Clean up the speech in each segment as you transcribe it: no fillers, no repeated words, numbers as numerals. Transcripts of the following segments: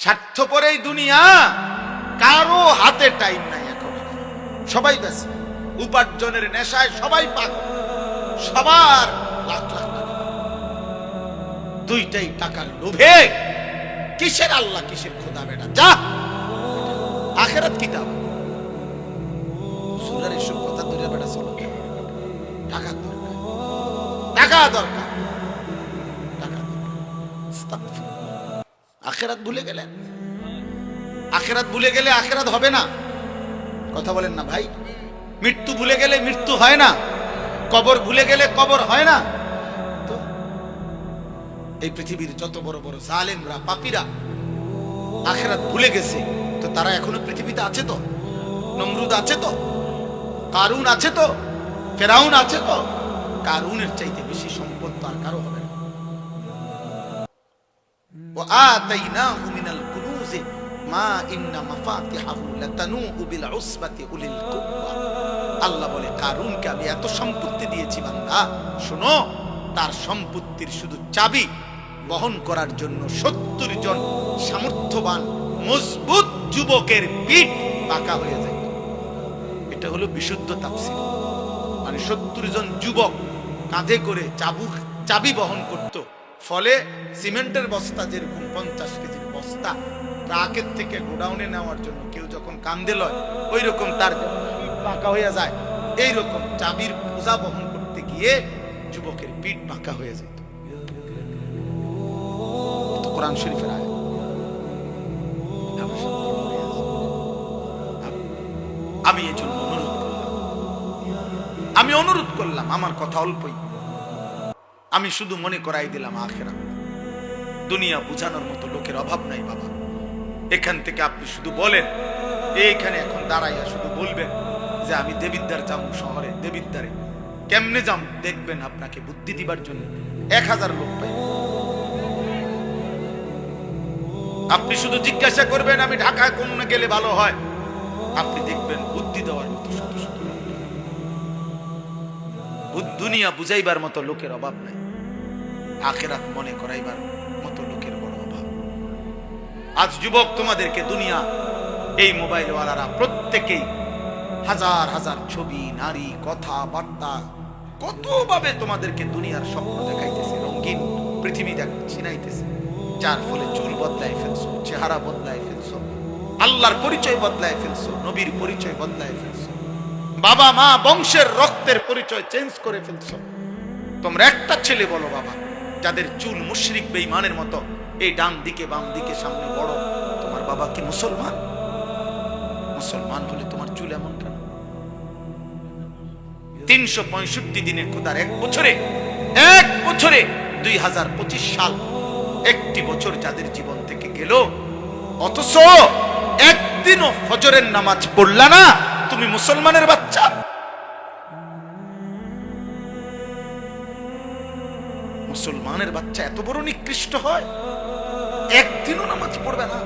স্বার্থপর এই দুনিয়া, কারো হাতে টাইম নাই এখন। সবাই ব্যস্ত, উপার্জনের নেশায় সবাই পাগল, সবার লাখ লাখ টাকা। দুইটাই টাকার লোভে কিসের আল্লাহ কিসের খোদা বেটা, যা আখেরাত কিতাব। সুরার এসব কথা ধরে বেটা চলো, টাকা দরকার, টাকা দরকার, টাকা দরকার। আখেরাত ভুলে গেলেন। আখেরাত ভুলে গেলে আখেরাত হবে না। কথা বলেন না ভাই? মৃত্যু ভুলে গেলে মৃত্যু হয় না, কবর ভুলে গেলে কবর হয় না। তো এই পৃথিবীর যত বড় বড় জালেমরা, পাপীরা আখেরাত ভুলে গেছে, তো তারা এখনো পৃথিবীতে আছে তো? নমরুদ আছে তো, কারুন আছে তো, ফেরাউন আছে তো। কারুনের চাইতে বেশি সম্পদ তো আর কারো হবে না। وآتيناه من الكنوز ما إن مفاتحه لتنوء بالعصبة أولي القوة। আল্লাহ বলে কারুনকে আমি এত সম্পত্তি দিয়েছি বান্দা, শোনো, তার সম্পত্তির শুধু চাবি বহন করার জন্য 70 জন সামর্থ্যবান মজবুত যুবকের পিঠ বাঁকা হয়ে যায়। এটা হলো বিশুদ্ধ তাফসীর। মানে 70 জন যুবক কাঁধে করে চাবি বহন করত। ফলে সিমেন্টের বস্তা যেরকম 50 কেজির বস্তা ট্রাকের থেকে গোডাউনে নেওয়ার জন্য কেউ যখন কান্দে লয়, ওই রকম তার পিঠ বাঁকা হয়ে যায়। এইরকম চাবির বোঝা বহন করতে গিয়ে যুবকের পিঠ বাঁকা হয়ে যেত। কোরআন শরীফের আয়াত। আমি এই জন্য অনুরোধ করলাম, আমার কথা অল্পই, আমি শুধু মনে করাই দিলাম আখেরাত। দুনিয়া বুঝানোর মতো লোকের অভাব নাই বাবা। এখান থেকে আপনি শুধু বলেন, এইখানে এখন দাঁড়াইয়া শুধু বলবেন যে আমি দেবিদ্বার যাবো শহরে, দেবিদ্বারে কেমনে যাম, দেখবেন আপনাকে বুদ্ধি দিবার জন্য 1000 লোক পাই। আপনি শুধু জিজ্ঞাসা করবেন আমি ঢাকায় কোন গেলে ভালো হয়, আপনি দেখবেন বুদ্ধি দেওয়ার মতো শত শত লোক। দুনিয়া বুঝাইবার মতো লোকের অভাব নাই, আখেরাত মনে করাইবার মতো লোকের বড় অভাব। আজ যুবক তোমাদেরকে দুনিয়া, এই মোবাইলওয়ালারা প্রত্যেকেই হাজার হাজার ছবি, নারী, কথা বার্তা, কতভাবে তোমাদেরকে দুনিয়ার স্বপ্ন দেখাইতেছে, রঙিন পৃথিবী চিনাইতেছে, যার ফলে চুল বদলায় ফেলছো, চেহারা বদলায় ফেলছো, আল্লাহর পরিচয় বদলায় ফেলছো, নবীর পরিচয় বদলায় ফেলছো, বাবা মা বংশের রক্তের পরিচয় চেঞ্জ করে ফেলছো। তোমরা একটা ছেলে বলো বাবা, যাদের চুল মুশরিক বেঈমানের মতো, এই ডান দিকে বাম দিকে সামনে বড়, তোমার বাবা কি মুসলমান? মুসলমান হলে তোমার চুল এমন কেন? 365 দিনের খোদার এক বছরে 2025 সাল, একটি বছর যাদের জীবন থেকে গেল, অথচ একদিনও ফজরের নামাজ পড়লা না, তুমি মুসলমানের বাচ্চা? মুসলমানের বাচ্চা এত বড় নিকৃষ্ট হয়, একদিনও নামাজ পড়বে না?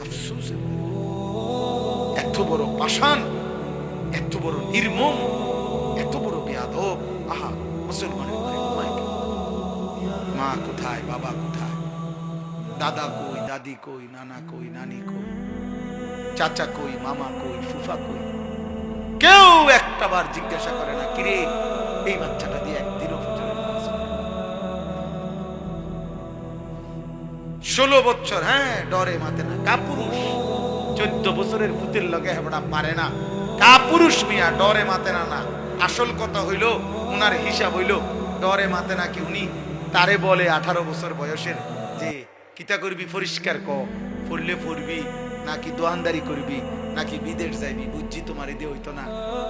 আফসোস, এত বড় পাষাণ, এত বড় নির্মম, এত বড় বেয়াদব। আহা, মুসলমানের ঘরে মা কোথায়, বাবা কোথায়, দাদা কই, দাদি কই, নানা কই, নানি কই, চাচা কই, মামা কই, ফুফা কই? কেউ একটা বার জিজ্ঞাসা করে না, কিরে এই বাচ্চাটা দিয়ে একদিনও ফজরের নামাজ পড়ে? 16 বছর, হ্যাঁ, ডরে মাতে না, কাপুরুষ। 14 বছরের ভূতের লগে হেবড়া পারে না, কাপুরুষ মিয়া, ডরে মাতে না। না, আসল কথা হইল, উনার হিসাব হইল ডরে মাতে না কি উনি তারে বলে 18 বছর বয়সের যে কিতা করবি পরিষ্কার ক, পড়লে পড়বি নাকি দোয়ানদারি করবি নাকি বিদেশ যাইবি, বুঝছি তোমার এদের হইতো না,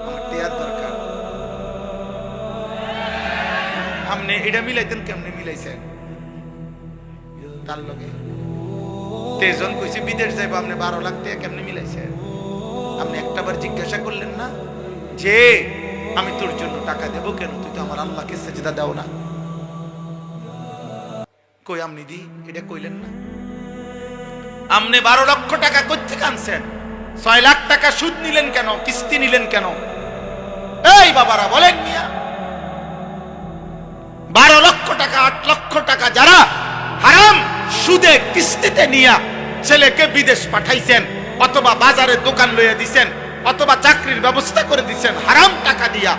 আমার টেয়ার দরকার। আপনি এটা মিলাইতেন, কেমনে মিলাইছেন তার লগে? তেজন কইছে বিদেশ যাইবো, আপনি 12 লাখ টাকা কেমনে মিলাইছেন? আপনি একটাবার জিজ্ঞাসা করলেন না যে আমি তোর জন্য টাকা দেবো কেন, তুই তো আমার আল্লাহকে সেজদা দাও না? কই আপনি দি এটা কইলেন না? আপনি 12 লক্ষ টাকা কই থেকে আনছেন? 6 লাখ টাকা সুদ নিলেন কেন, কিস্তি নিলেন কেন? এই বাবারা বলেন মিয়া, 12 লক্ষ 8 লক্ষ টাকা যারা হারাম সুদে কিস্তিতে নিয়া ছেলেকে বিদেশ পাঠাইছেন, অথবা বাজারে দোকান লইয়া দিছেন, অথবা চাকরির ব্যবস্থা করে দিছেন হারাম টাকা দিয়া,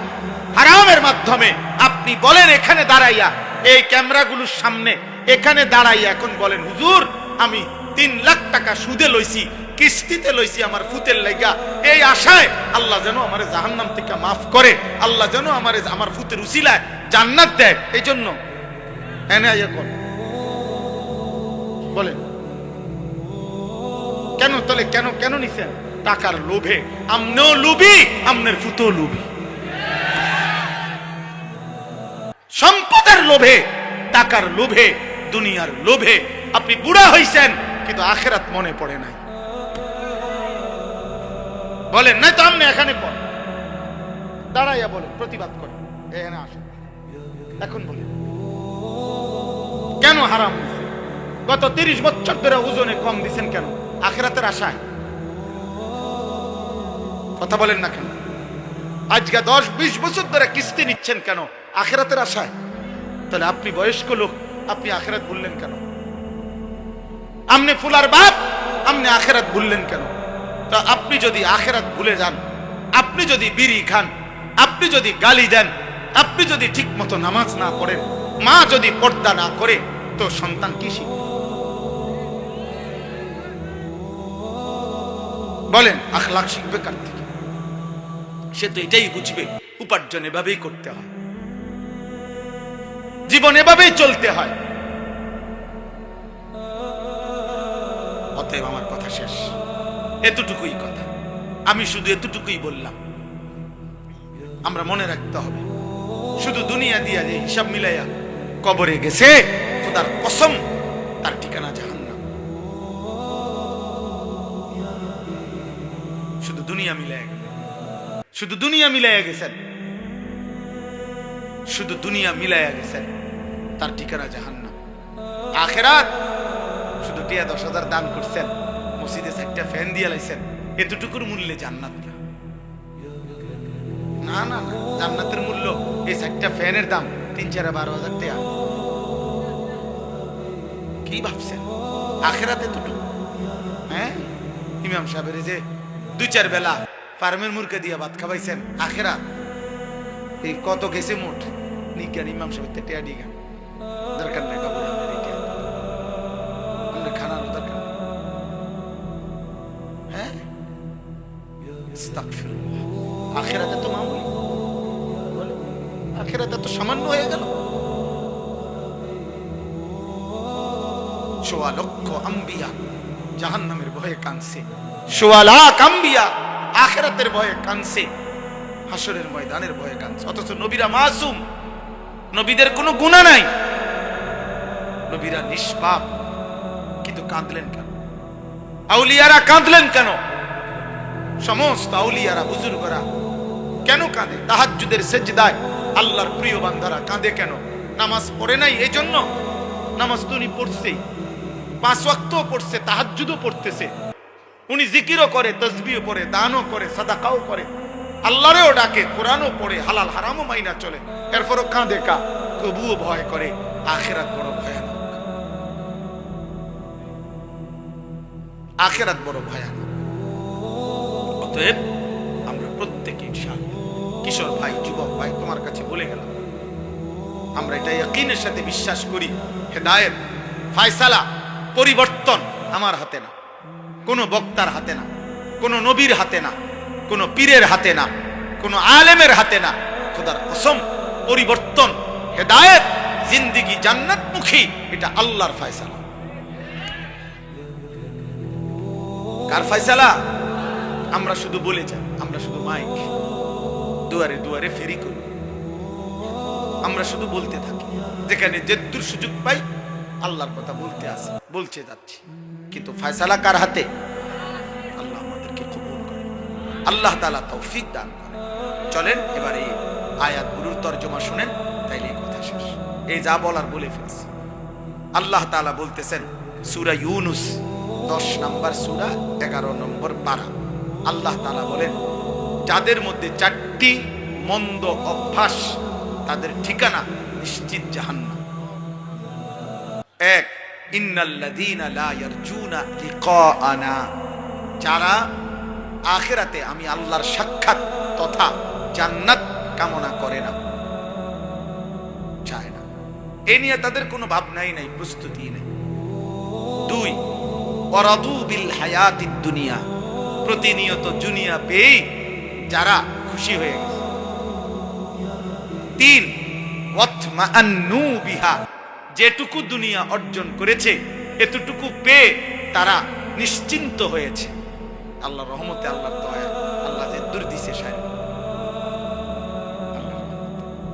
হারামের মাধ্যমে, আপনি বলেন এখানে দাঁড়াইয়া, এই ক্যামেরাগুলোর সামনে এখানে দাঁড়াইয়া এখন বলেন, হুজুর আমি 3 লাখ টাকা সুদে লইছি, কিস্তিতে লইছি আমার ফুতের লাইগা, এই আশায় আল্লাহ যেন আমার জাহান্নাম থেকে মাফ করে, আল্লাহ যেন আমার ফুতের উসিলায় জান্নাত দেয়, এই জন্য এনে এখন বলেন কেন? তাহলে কেন কেন নিছেন? টাকার লোভে। আমনেও লুবি, আমনের ফুতেও লুবি। সম্পদের লোভে, টাকার লোভে, দুনিয়ার লোভে আপনি বুড়া হইছেন, কিন্তু আখিরাত মনে পড়ে নাই। বলেন নাই তো আপনি এখানে পড় দাঁড়াইয়া বলেন, প্রতিবাদ করেন, এখানে আসেন, এখন বলেন কেন হারাম হয়েছে? গত 30 বছর ধরে ওজনে কম দিচ্ছেন কেন? আখিরাতের আশায়। কথা বলেন না কেন? আজকে 10-20 বছর ধরে কিস্তি নিচ্ছেন কেন? আখিরাতের আশায়। তাহলে আপনি বয়স্ক লোক, আপনি আখিরাত ভুললেন কেন? আপনি ফুলার বাপ, আপনি আখিরাত ভুললেন কেন? তা আপনি যদি আখিরাত ভুলে যান, আপনি যদি বিড়ি খান, আপনি যদি গালি দেন, আপনি যদি ঠিক মতো নামাজ না পড়েন, মা যদি পর্দা না করে, তো সন্তান কি শিখবে? বলেন আখলাক শিখবে কার থেকে? সে তো এটাই বুঝবে উপার্জন এভাবেই করতে হয়, জীবন এভাবেই চলতে হয়। অতএব আমার কথা শেষ, এতটুকুই কথা, আমি শুধু এতটুকুই বললাম। আমরা মনে রাখতে হবে, শুধু দুনিয়া দিয়া যে হিসাব মিলাইয়া কবরে গেছে, খোদার কসম তার ঠিকানা জাহান্নাম। শুধু দুনিয়া মিলাইয়া গেছে, শুধু দুনিয়া মিলাইয়া গেছেন, শুধু দুনিয়া মিলাইয়া গেছেন, তার ঠিকানা জাহান্নাম। আখিরাত শুধু 10,000 দান করছেন, মসজিদে 4টা ফ্যান দিয়ে লাইছেন, এতটুকুর মূল্যে জান্নাত না। না না, জান্নাতের মূল্য এই 4টা ফ্যানের দাম 3-4-12,000 টাকা। কি ভাবছেন আখিরাত এতটুকু? হ্যাঁ, ইমাম সাহেবের যে 2-4 বেলা ফার্মের মুরগি দিয়ে ভাত খাওয়াইছেন, আখিরাত এই কত গেছে মোট নিজ্ঞান ইমাম সাহেব টেয়া দিগান দরকার নাই বাবু, আমরা খানার দরকার। হ্যাঁ, আস্তাগফিরুল্লাহ। আখিরাতে তো মামুলি, আখিরাতে তো সামান্য হয়ে গেল। 1.25 লক্ষ আম্বিয়া জাহান্নামের ভয়ে কাঁদছে, 1.25 লাখ আম্বিয়া আখিরাতের ভয়ে কাঁদছে, হাসরের ময়দানের ভয়ে কাঁদছে। অথচ নবীরা মাসুম, নবীদের কোনো গুনাহ নাই, নবীরা নিষ্পাপ, কিন্তু কাঁদলেন কেন? আউলিয়ারা কাঁদলেন কেন? সমস্ত আউলিয়ারা, বুজুর্গরা কেন কাঁদে? তাহাজ্জুদের সেজদায় আল্লাহর প্রিয় বান্দারা কাঁদে কেন? নামাজ পড়ে নাই এই জন্য? নামাজ তো উনি পড়ছেই, 5 ওয়াক্তও পড়ছে, তাহাজ্জুদও পড়তেছে, উনি জিকিরও করে, তাসবিহও পড়ে, দানও করে, সাদাকাও করে, আল্লাহরেও ডাকে, কোরআনও পড়ে, হালাল হারামও মাইনা চলে, এরপরও কাঁদে কা? তবুও ভয় করে। আখিরাত বড় ভয়ানক, আখিরাত বড় ভয়ানক। অতএব আমরা প্রত্যেকে ইনশাআল্লাহ, কিশোর ভাই, যুবক ভাই, তোমার কাছে বলে গেলাম, আমরা এটা ইয়াকিনের সাথে বিশ্বাস করি, হেদায়েত, ফয়সালা, পরিবর্তন আমার হাতে না, কোনো বক্তার হাতে না, কোনো নবীর হাতে না, কোনো পীরের হাতে না, কোনো আলেমের হাতে না। খোদার কসম, পরিবর্তন, হেদায়েত, জিন্দেগি জান্নাতমুখী, এটা আল্লাহর ফয়সালা। কার ফয়সালা? আমরা শুধু বলে যাই, আমরা শুধু মাইক দুয়ারে দুয়ারে ফেরি করি, আমরা শুধু বলতে থাকি, যেখানে যেদুর সুযোগ পাই আল্লাহর কথা বলতে আসি, বলতে যাচ্ছি, কিন্তু ফয়সালা কার হাতে? আল্লাহ আমাদেরকে কবুল করে, আল্লাহ তাআলা তৌফিক দান করে। চলেন এবার এই আয়াতগুলোর তরজমা শুনেন, তাইলে এই কথা শেষ। এই যা বলার বলে ফেলছি। আল্লাহ তাআলা বলতেছেন সূরা ইউনূস 10 নম্বর সূরা 11 নম্বর পারা। আল্লাহ তাআলা বলেন, যাদের মধ্যে 4টি মন্দ অভ্যাস, তাদের ঠিকানা নিশ্চিত জাহান্নাম। এক, ইন্নাল্লাযীনা লা ইয়ারজুনা লিকাআনা, যারা আখিরাতে আমি আল্লাহর সাক্ষাৎ তথা জান্নাত কামনা করে না, চায় না, এ নিয়ে তাদের কোনো ভাবনাই নাই, প্রস্তুতি নেই। দুই, ওয়ারাদু বিল হায়াতিদ দুনিয়া, প্রতিনিয়ত দুনিয়া পেয়ে যারা খুশি হয়ে গেছে। তিন, ওয়াতমাআন্নু বিহা, যেটুকু দুনিয়া অর্জন করেছে এতটুকু পেয়ে তারা নিশ্চিন্ত হয়েছে। আল্লাহর রহমতে, আল্লাহর দয়া, আল্লাহ যে দূর দিছে সাহেব,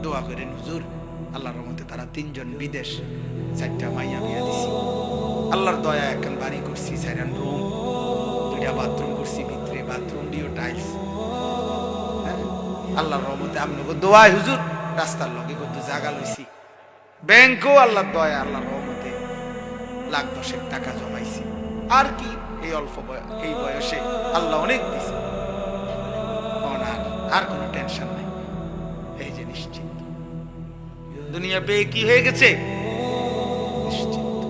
দোয়া করেন হুজুর, আল্লাহর রহমতে তারা 3 জন বিদেশ, 4টা মাইয়া বিয়া দিছি, আল্লাহর দয়া এখন বাড়ি করছি, 4 রুম, 2টা বাথরুম করছি, ভিতরে বাথরুম দিও টাইলস। আল্লাহর রহমতে আপনাকে দোয়ায় হুজুর রাস্তার লগে কত জায়গা লইছি, ব্যাংকও আল্লাহর দয়া, আল্লাহর রহমতে লাখ 10 টাকা জমাইছি। আর কি এই অল্প এই বয়সে আল্লাহ অনেক দিছে, আর কোনো টেনশন নাই। এই যে নিশ্চিন্ত, দুনিয়া পেয়ে কি হয়ে গেছে, নিশ্চিন্ত,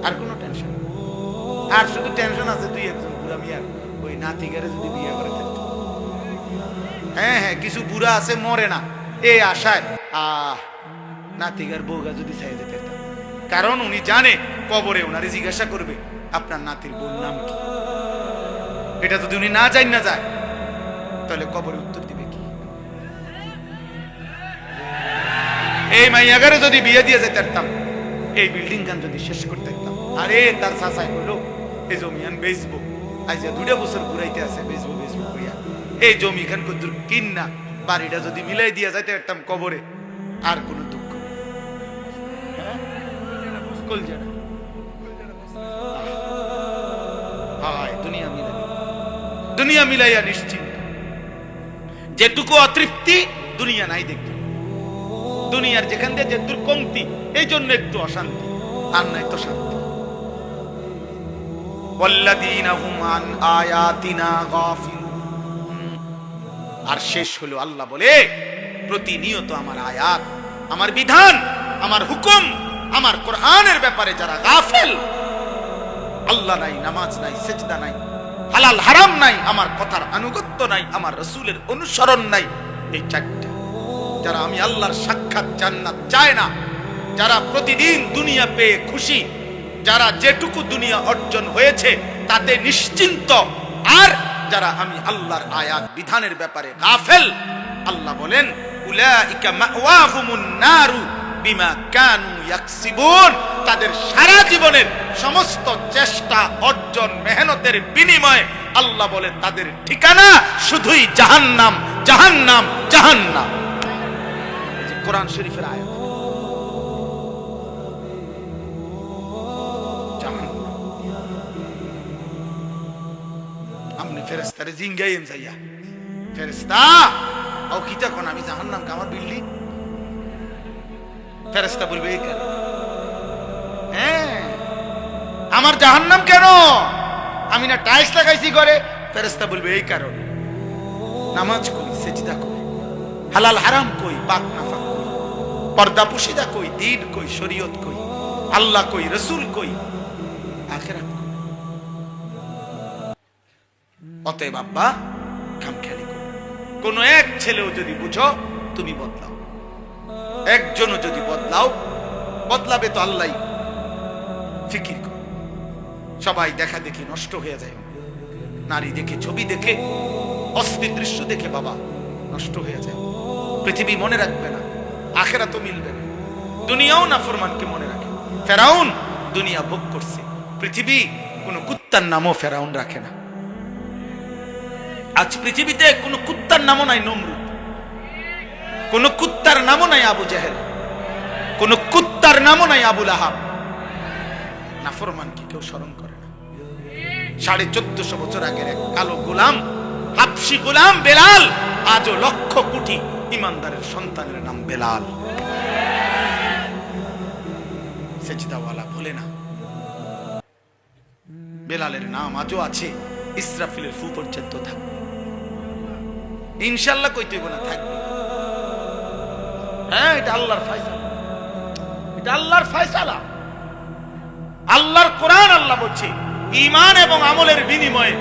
আর কোনো টেনশন। আর শুধু টেনশন আছে 2-1 বুড়া মিয়ার, ওই নাতিগারে যদি বিয়ে করে থাকতো। হ্যাঁ হ্যাঁ, কিছু বুড়া আছে মরে না এই আশায়, নাতিগার বউগা যদি চাই যেতে, কারণ উনি জানে কবরে উনারে জিজ্ঞাসা করবে আপনার নাতির বোন নাম কি। এটা যদি উনি না যায় তাহলে কবরে উত্তর দিবে কি? এই মাইয়াগারে যদি বিয়ে দিয়ে যেতে পারতাম, এই বিল্ডিং গান যদি শেষ করতে পারতাম, আরে তার চাচাই হলো এই জমিয়ান বেচবো, আজ 2 বছর ঘুরাইতে আছে, বেচবো করিয়া এই জমি খান কদ্দুর কিন্না বাড়িটা যদি মিলাই দিয়ে যাইতে পারতাম কবরে, আর কোনো দুঃখ নেই। দুনিয়া মিলাইয়া নিশ্চিন্ত, যেটুকু অতৃপ্তি দুনিয়া নাই দেখতে, দুনিয়ার যেখান দিয়ে যেটুকু কমতি, এই জন্য একটু অশান্তি, আর নাই তো শান্তি। ওয়াল্লাযীনা হুম আন আয়াতিনা গাফিলুন, আর শেষ হলো আল্লাহ বলে প্রতিনিয়ত আমার আয়াত, আমার বিধান, আমার হুকুম, আমার কোরআনের ব্যাপারে যারা গাফেল, আল্লাহ নাই, নামাজ নাই, সিজদা নাই, হালাল হারাম নাই, আমার কথার আনুগত্য নাই, আমার রাসূলের অনুসরণ নাই, এই 4টা, যারা আমি আল্লাহর সাক্ষাৎ জান্নাত চায় না, যারা প্রতিদিন দুনিয়া পেয়ে খুশি, যারা যেটুকু দুনিয়া অর্জন হয়েছে তাতে নিশ্চিন্ত, আর যারা আমি আল্লাহর আয়াত বিধানের ব্যাপারে গাফেল, আল্লাহ বলেন উলাইকা মাওয়াহুমুন নারু বিমা কানু ইয়াকসিবুন, তাদের সারা জীবনের সমস্ত চেষ্টা অর্জন মেহনতের বিনিময়ে আল্লাহ বলেন তাদের ঠিকানা শুধুই জাহান্নাম, জাহান্নাম, জাহান্নাম। এই যে কোরআন শরীফের আয়াত, জাহান্নাম। আপনি ফেরেশতারে জিঙ্গাইন যাইয়া, ফেরেশতা ও কিটা কোন আমি জাহান্নাম কা আমার বিল্ডিং, ফেরেশতা বলবে এই কেন, হ্যাঁ আমার জাহান্নাম কেন, আমি না টাইলস লাগাইছি ঘরে, ফেরেশতা বলবে এই কারণে। নামাজ কই, সিজদা কই, হালাল হারাম কই, পাক নাফাক কই, পর্দা পুশিদা কই, দ্বীন কই, শরীয়ত কই, আল্লাহ কই, রাসূল কই, আখিরাত কই। অতএব আব্বা খামখেয়ালি করো, কোন এক ছেলেও যদি বুঝো তুমি বদলাও, একজনও যদি বদলাও, বদলাবে তো আল্লাহ, ফিকির করো। সবাই দেখা দেখি নষ্ট হয়ে যায়, নারী দেখে, ছবি দেখে, অশ্লীল দৃশ্য দেখে বাবা নষ্ট হয়ে যায়। পৃথিবী মনে রাখবে না, আখিরাতও মিলবে না, দুনিয়াও নাফরমানকে মনে রাখে। ফেরাউন দুনিয়া ভোগ করছে, পৃথিবী কোন কুত্তার নামও ফেরাউন রাখে না। আজ পৃথিবীতে কোন কুত্তার নামও নাই নমরুদ, কোন কুত্তার নামও নাই আবু জেহেল, কোন কুত্তার নামও নাই আবু লাহাব। নাফরমানকে কেউ স্মরণ করে না। 1450 বছর আগের এক কালো গোলাম, হাবশি গোলাম বেলাল, আজও লক্ষ কোটি ইমানদারের সন্তানের নাম বেলাল। সেজদাওয়ালা ভুলে না, বেলালের নাম আজও আছে, ইসরাফিলের ফু পর্যন্ত থাকবে, ইনশাআল্লাহ কইতে না থাকবে। হ্যাঁ এটা আল্লাহর ফয়সালা, এটা আল্লাহর ফয়সালা। আল্লাহর কোরআন আল্লাহ বলছে ঈমান এবং আমলের বিনিময়ে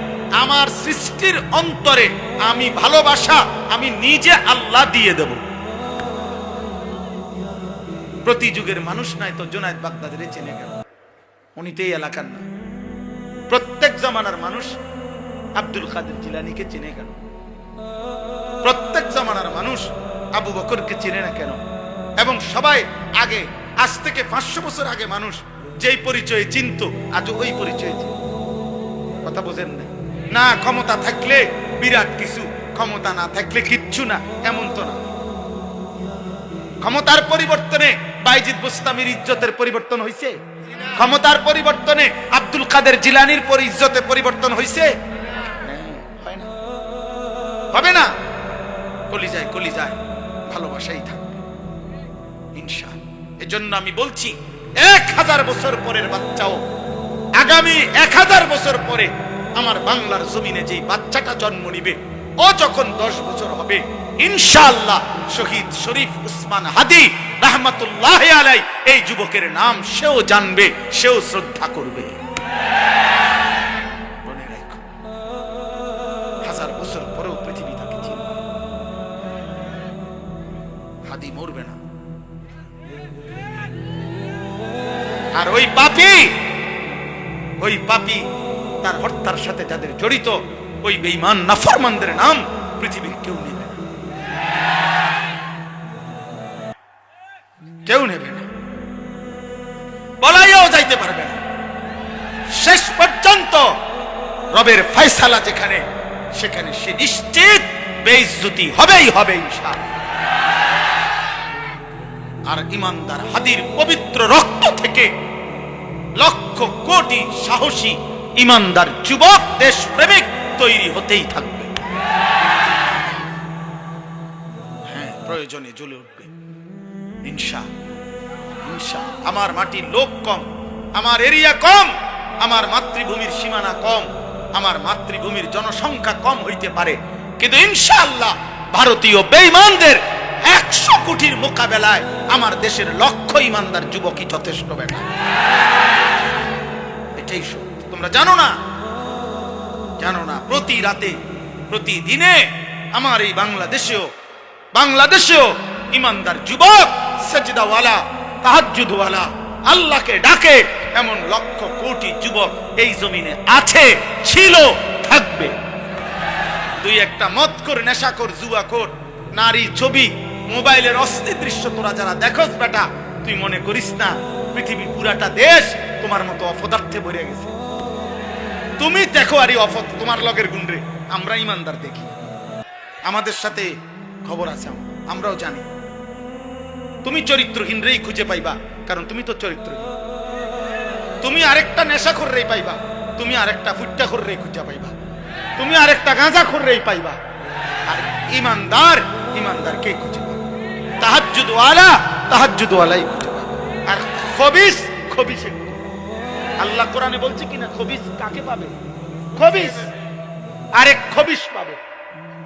আমার সৃষ্টির অন্তরে আমি ভালোবাসা আমি নিজে আল্লাহ দিয়ে দেব। প্রতি যুগের মানুষ নাই তো জুনায়েদ বাগদাদিরে চেনে গেল, উনি তো এই এলাকার না। প্রত্যেক জামানার মানুষ আব্দুল কাদের জিলানীকে চেনে গেল, প্রত্যেক জামানার মানুষ আবু বকরকে চেনে না কেন? এবং সবাই আগে, আজ থেকে 500 বছর আগে মানুষ যেই পরিচয় চিনত আজ ওই পরিচয় চিনত। কথা বোঝেন না? না ক্ষমতা থাকলে বিরাট কিছু, ক্ষমতা না থাকলে কিচ্ছু না, এমন তো না। ক্ষমতার পরিবর্তনে বাইজিদ বুস্তামির ইজ্জতের পরিবর্তন হয়েছে? ক্ষমতার পরিবর্তনে আব্দুল কাদের জিলানীর ইজ্জতের পরিবর্তন হয়েছে? হয় না, হবে না। কলিজায় কলিজায় ভালোবাসাই থাকবে ইনশাআল্লাহ। এজন্য আমি বলছি 1000 বছর পরের বাচ্চাও আগামী 1000 বছর পরে আমার বাংলার জমিনে যেই বাচ্চাটা জন্ম নিবে ও যখন 10 বছর হবে ইনশাআল্লাহ শহীদ শরীফ উসমান হাদি রাহমাতুল্লাহ আলাইহি এই যুবকের নাম সেও জানবে, সেও শ্রদ্ধা করবে। মনে রাখো 1000 বছর পরেও পৃথিবী তাকে চিনবে। হাদি মরবে না। আর ওই পাপী তার হত্যার সাথে যাদের জড়িত ওই বেঈমান নাফরমানদের নাম পৃথিবীর কেউ নেবে না, কেউ নেবে না, বলাইও যাইতে পারবে না। শেষ পর্যন্ত রবের ফয়সালা যেখানে, সেখানে সে নিশ্চিত বেইজ্জতি হবেই হবে ইনশাআল্লাহ। আর ইমানদার হাদির পবিত্র রক্ত থেকে লক্ষ কোটি সাহসী ইমানদার যুবক দেশপ্রেমিক তৈরি হতেই থাকবে। হ্যাঁ, প্রয়োজনে জ্বলে উঠবে ইনশাআল্লাহ। আমার মাটির লোক কম, আমার এরিয়া কম, আমার মাতৃভূমির সীমানা কম, আমার মাতৃভূমির জনসংখ্যা কম হইতে পারে, কিন্তু ইনশাআল্লাহ ভারতীয় বেঈমানদের 100 কোটির মোকাবেলায় আমার দেশের লক্ষ ইমানদার যুবকই যথেষ্ট। বেটা এটাই সত্য। তোমরা জানো না প্রতি রাতে প্রতিদিনে আমার এই বাংলাদেশেও ইমানদার যুবক সাজদাওয়ালা তাহাজ্জুদওয়ালা আল্লাহকে ডাকে এমন লক্ষ কোটি যুবক এই জমিনে আছে, ছিল, থাকবে। দুই একটা মদখোর, নেশাখোর, জুয়াখোর, নারী ছবি, মোবাইলের অশ্লীল দৃশ্য তোরা যারা দেখোস বেটা, তুই মনে করিস না পৃথিবীর পুরাটা দেশ তোমার মতো অপদার্থে ভরে গেছে। তুমি দেখো আরে তোমার লগের গুন্ডে, আমরা ইমানদার দেখি, আমাদের সাথে খবর আছে, আমরাও জানি। তুমি চরিত্রহীন রেই খুঁজে পাইবা, কারণ তুমি তো চরিত্রহীন। তুমি আরেকটা নেশাখোর রেই পাইবা, তুমি আরেকটা ফুট্টাখোর রেই খুঁজে পাইবা, তুমি আরেকটা গাঁজাখোর রেই পাইবা। আর ইমানদারকে খুঁজে পাবে, তাহাজ্জুদওয়ালাই খুঁজে পাবে। আর খবিসে আল্লাহ কোরআনে বলছে কিনা, খবিস কাকে পাবে? খবিস আরেক খবিস পাবে।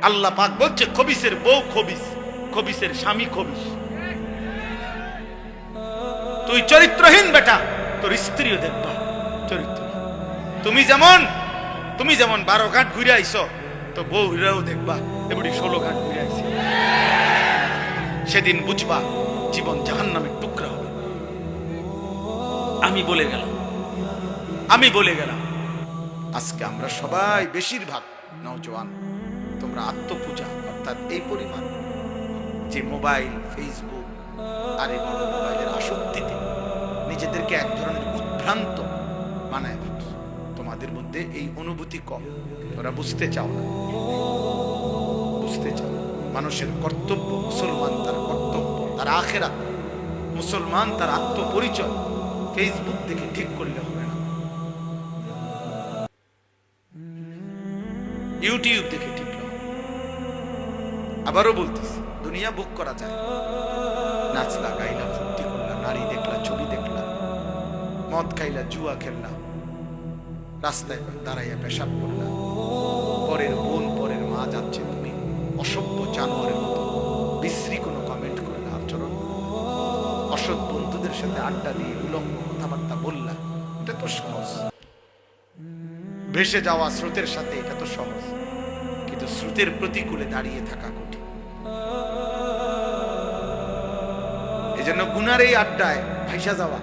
আল্লাহ পাক বলছে খবিসের বউ খবিস, খবিসের স্বামী খবিস। তুই চরিত্রহীন বেটা, তোর স্ত্রীও দেখবা চরিত্রহীন। তুমি যেমন 12 ঘাট ঘুরে আইছো, তো বউ হীরাও দেখবা এবারে 16 ঘাট ঘুরে আইছে। সেদিন বুঝবা জীবন জাহান্নামের টুকরা হবে। আমি বলে গেলাম আজকে আমরা সবাই বেশিরভাগ নওজোয়ান তোমরা আত্মপূজা অর্থাৎ এই পরিমাণ যে মোবাইল, ফেসবুক আর এই বড় মোবাইলের আসক্তিতে নিজেদেরকে এক ধরনের উদ্ভ্রান্ত বানায় ফেলছো। তোমাদের মধ্যে এই অনুভূতি কম, তোমরা বুঝতে চাও না। মানুষের কর্তব্য, মুসলমান তার কর্তব্য, তার আখিরাত, মুসলমান তার আত্মপরিচয় ফেসবুক দেখে ঠিক করলে হবে না, ইউটিউব দেখে ঠিক হবে। আবারও বলতেছি, দুনিয়া বুক করা যায়। নাচলা, গাইলা, ফুর্তি করলা, নারী দেখলা, ছবি দেখলা, মদ খাইলা, জুয়া খেললা, রাস্তায় দাঁড়াইয়া পেশাব করলা, পরের বোন, পরের মা যাচ্ছে, তুমি অসভ্য জানোয়ারের মতো বিশ্রী কোনো কমেন্ট করলা, আচরণ, অসৎ বন্ধুদের সাথে আড্ডা দিয়ে উলঙ্গ কথাবার্তা বললা, এটা তো সহজ, ভেসে যাওয়া স্রোতের সাথে এটা তো সহজ, কিন্তু স্রোতের প্রতিকূলে দাঁড়িয়ে থাকা কঠিন। এই জন্য গুনার এই আড্ডায় ভাইসা যাওয়া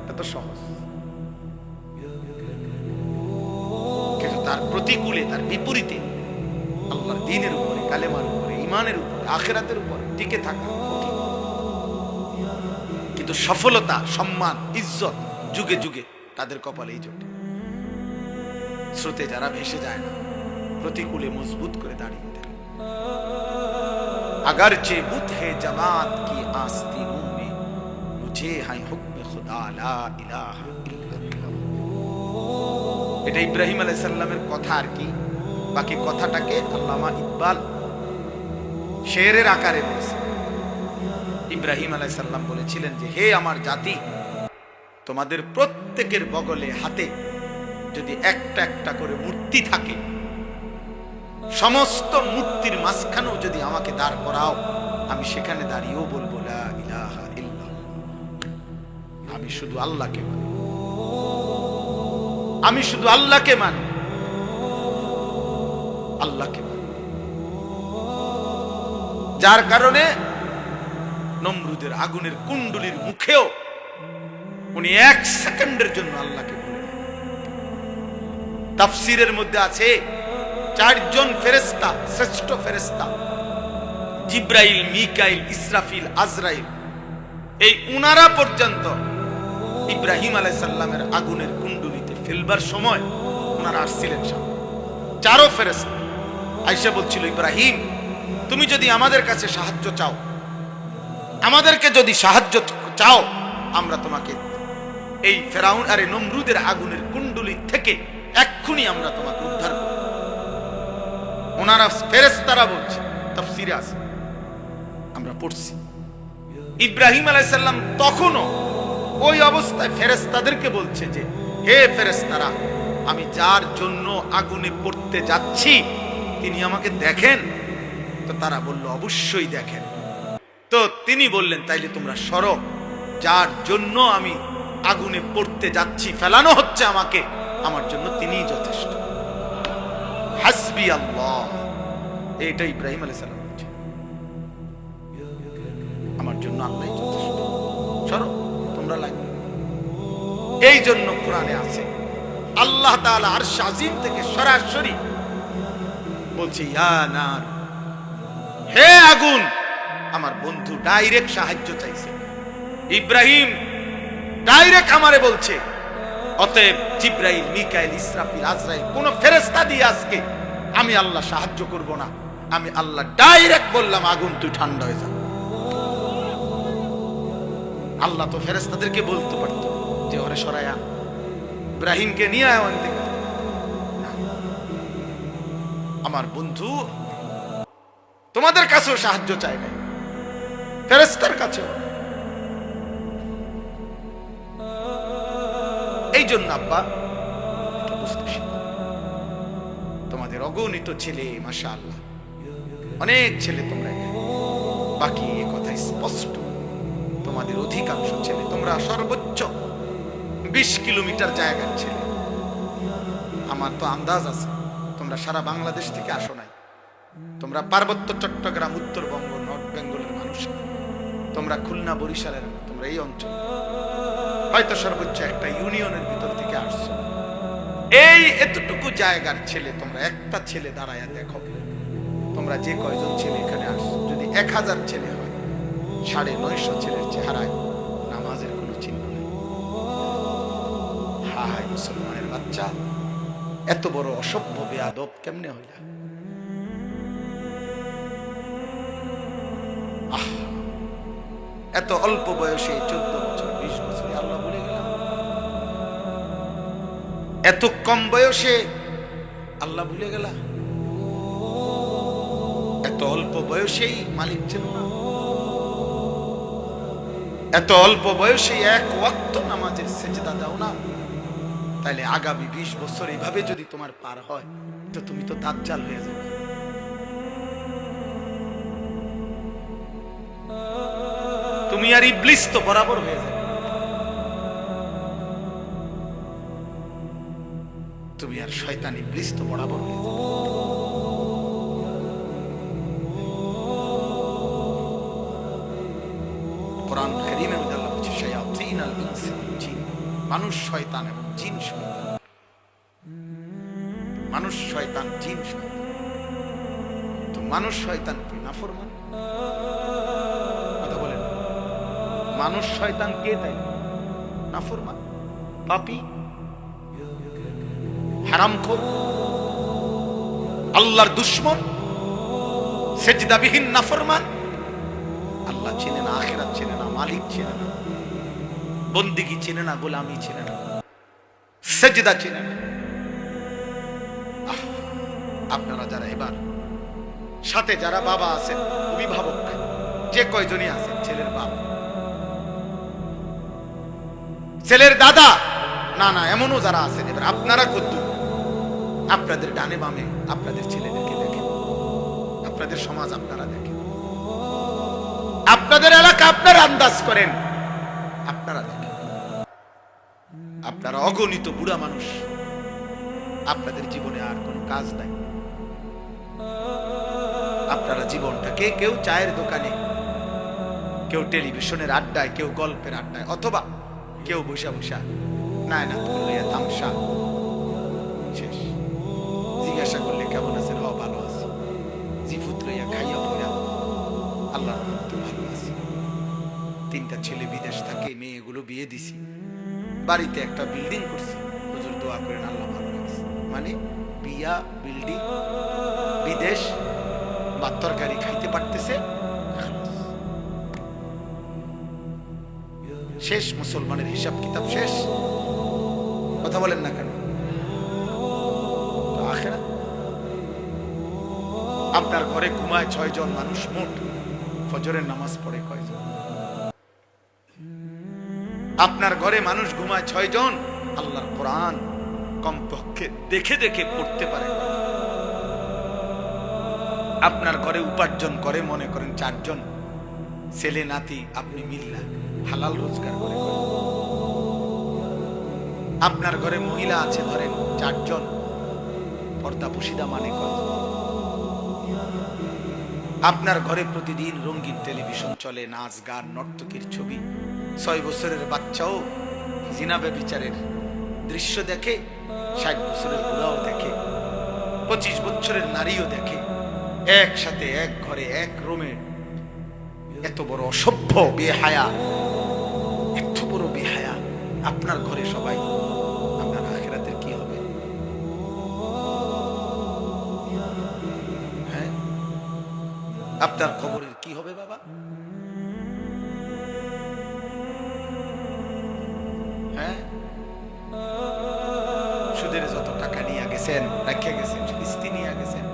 এটা তো সহজ, কিন্তু তার প্রতিকূলে, তার বিপরীতে আল্লাহর দ্বীনের উপরে, কালেমার উপরে, ঈমানের উপরে, আখিরাতের উপরে টিকে থাকা কঠিন। কিন্তু সফলতা, সম্মান, ইজ্জত যুগে যুগে তাদের কপালেই জোটে। স্রোতে যারা ভেসে যায় না, প্রতিকূলে মজবুত করে দাঁড়িয়ে থাকে। अगर चे बुत है जमात की आस्तीनों में मुझे है हुक्म खुदा ला इलाहा इल्लल्लाह। এটা ইব্রাহিম আলাইহিস সালামের কথা আর কি, বাকি কথাটাকে আল্লামা ইকবাল শেরের আকারে বলেছে। ইব্রাহিম আলাইহিস সালাম বলেছিলেন যে হে আমার জাতি, তোমাদের প্রত্যেকের বগলে হাতে যদি একটা একটা করে মূর্তি থাকে, সমস্ত মূর্তির মাঝখানেও যদি আমাকে দাঁড় করাও, আমি সেখানে দাঁড়িয়েও বলবো লা ইলাহা ইল্লাল্লাহ। আমি শুধু আল্লাহকে মানি, আমি শুধু আল্লাহকে মানি, আল্লাহকে মানি। যার কারণে নমরুদের আগুনের কুণ্ডুলির মুখেও উনি এক সেকেন্ডের জন্য আল্লাহকে বলেন। তাফসীরের মধ্যে আছে চারজন ফেরেশতা, শ্রেষ্ঠ ফেরেশতা জিব্রাইল, মিকাইল, ইসরাফিল, আজরাইল, এই উনারা পর্যন্ত ইব্রাহিম আলাইহিস সালামের আগুনের কুণ্ডুলিতে ফেলবার সময় উনারা আসছিলেন সামনে। চারও ফেরেশতা আয়েশা বলছিল, ইব্রাহিম তুমি যদি আমাদের কাছে সাহায্য চাও, আমাদেরকে যদি সাহায্য চাও, আমরা তোমাকে এই ফেরাউন আর নমরুদের আগুনের কুণ্ডুলি থেকে এক্ষুনি আমরা তোমাকে উদ্ধার করব। ওনারা ফেরেশতারা বলছে, তাফসীরে আছে, আমরা পড়ছি। ইব্রাহিম আলাইহিস সালাম তখনও ওই অবস্থায় ফেরেশতাদেরকে বলছে যে হে ফেরেশতারা, আমি যার জন্য আগুনে পড়তে যাচ্ছি তিনি আমাকে দেখেন? তো তারা বলল অবশ্যই দেখেন। তো তিনি বললেন তাইলে তোমরা সরো, যার জন্য আমি আগুনে পড়তে যাচ্ছি, ফেলানো হচ্ছে আমাকে, আমার জন্য তিনিই যথেষ্ট। হাসবি আল্লাহ, এইটা ইব্রাহিম আলাইহিস সালাম বলছে, আমার জন্য আল্লাহই যথেষ্ট, সরো তোমরা লাগবে। এই জন্য কোরআনে আছে আল্লাহ তাআলা আরশ আজিম থেকে সরাসরি বলছে ইয়া নার, হে আগুন, আমার বন্ধু ডাইরেক্ট সাহায্য চাইছে। ইব্রাহিম ডাইরেক্ট আমারে বলছে, অতএব জিব্রাইল, মিকাইল, ইসরাফিল, আজরাইল কোন ফেরেশতা দিয়ে আজকে আমি আল্লাহ সাহায্য করব না। আমি আল্লাহ ডাইরেক্ট বললাম আগুন তুই ঠান্ডা হয়ে যা। আল্লাহ তো ফেরেশতাদেরকে বলতে পারতো যে ওরে সরায় আন, ইব্রাহিমকে নিয়ে আয় ওখান থেকে। আমার বন্ধু তোমাদের কাছেও সাহায্য চায় না, ফেরেশতার কাছেও। এই জন্য আব্বা বুঝতে শিখো, তোমাদের অগণিত ছেলে, মাশাআল্লাহ অনেক ছেলে তোমরা এখানে, বাকি এ কথা স্পষ্ট, তোমাদের অধিকাংশ ছেলে, তোমরা সর্বোচ্চ 20 কিলোমিটার জায়গার ছেলে। আমার তো আন্দাজ আছে তোমরা সারা বাংলাদেশ থেকে আসো নাই, তোমরা পার্বত্য চট্টগ্রাম, উত্তরবঙ্গ, নর্থ বেঙ্গলের মানুষ, তোমরা খুলনা, বরিশালের, তোমরা এই অঞ্চল, হয়তো সর্বোচ্চ একটা ইউনিয়নের ভিতর থেকে আসছো। এই এতটুকু জায়গার ছেলে, তোমরা একটা ছেলে দাঁড়ায়া দেখো, তোমরা যে কয়জন ছেলে এখানে আসছো, যদি 1000 ছেলে হয়, 950 ছেলের চেহারায় নামাজের কোনো চিহ্ন নেই। হায় মুসলমানের বাচ্চা, এত বড় অসভ্য বেয়াদব কেমনে হইলা? এত অল্প বয়সে 14 বছর, 20 বছরে আল্লাহ বলে গেলাম, এত কম বয়সে আল্লাহ ভুলে গেল, এত অল্প বয়সেই মালিক ছিল না, এত অল্প বয়সে এক ওয়াক্ত নামাজের সেজদা দাও না। তাইলে আগামী 20 বছর এইভাবে যদি তোমার পার হয়, তো তুমি তো দাজ্জাল হয়ে যাবে। তুমি আর ইবলিস তো বরাবর হয়ে যাবে। তুমি আর শয়তান ইবলিস তো বরাবর হয়ে যাবে। কোরআন কারীমে আল্লাহ বলেছে শায়াতিনাল ইনস ওয়াল জিন, মানুষ শয়তান এবং জিন শয়তান। মানুষ শয়তান জিন শয়তান। তো মানুষ শয়তান কি নাফরমান? কথা বলেন, মানুষ শয়তান কে? তাই নাফরমান, পাপী, হারামখোর, আল্লাহর দুশমন, সেজদাবিহীন নাফরমান। আল্লাহ চেনে না, আখিরাত চেনে না, মালিক চেনে না, বন্দিগি চেনে না, গোলামি চেনে না, সেজদা চেনে না। আপনারা যারা এবার সাথে যারা বাবা আছেন, অভিভাবক যে কয়জনই আছেন, ছেলের বাবা, ছেলের দাদা, না না এমনও যারা আছেন, এবার আপনারা কত আপনাদের ডানে বামে আপনাদের ছেলেদেরকে দেখেন, আপনাদের সমাজ আপনারা দেখেন, আপনাদের এলাকা আপনারা আন্দাজ করেন, আপনারা দেখেন। আপনারা অগণিত বুড়া মানুষ, আপনাদের জীবনে আর কোনো কাজ নাই। আপনারা জীবনটাকে কেউ চায়ের দোকানে, কেউ টেলিভিশনের আড্ডায়, কেউ গল্পের আড্ডায়, অথবা কেউ বসা বসা নাই না তামসা শেষ। জিজ্ঞাসা করলে কেমন আছেন? হ ভালো আছে, জিফুত লইয়া খাইয়া পড়া আল্লাহ ভালো আছে। 3টা ছেলে বিদেশ থাকে, মেয়েগুলো বিয়ে দিছি, বাড়িতে একটা বিল্ডিং করছি, হুজুর দোয়া করেন আল্লাহ ভালো রাখছে। মানে বিয়া, বিল্ডিং, বিদেশ, বা তরকারি খাইতে পারতেছে, শেষ। মুসলমানের হিসাব কিতাব শেষ। কথা বলেন না কেন? আখিরাত, আপনার ঘরে ঘুমায় 6 জন মানুষ, মোট ফজরের নামাজ পড়ে কয়জন? আপনার ঘরে মানুষ ঘুমায় 6 জন, আল্লাহর কোরআন কমপক্ষে দেখে দেখে পড়তে পারে। আপনার ঘরে উপার্জন করে মনে করেন 4 জন, ছেলে নাতি, আপনি মিল্লা হালাল রোজগার করে। আপনার ঘরে মহিলা আছে ধরেন 4 জন, পর্দা পুশিদা মানে কয়? আপনার ঘরে প্রতিদিন রঙিন টেলিভিশন চলে, নাচ গান, নর্তকীর ছবি। 6 বছরের বাচ্চাও জিনা ব্যভিচারের দৃশ্য দেখে, 60 বছরের বুড়াও দেখে, 25 বছরের নারীও দেখে। একসাথে এক ঘরে এক রুমে এত বড় অসভ্য বেহায়া, এত বড় বেহায়া আপনার ঘরে সবাই। আপনার আখিরাতের কি হবে? হ্যাঁ, আপনার কবরের কি হবে বাবা? হ্যাঁ, সুদের যত টাকা নিয়ে গেছেন, রেখে গেছেন, কিস্তি নিয়ে গেছেন,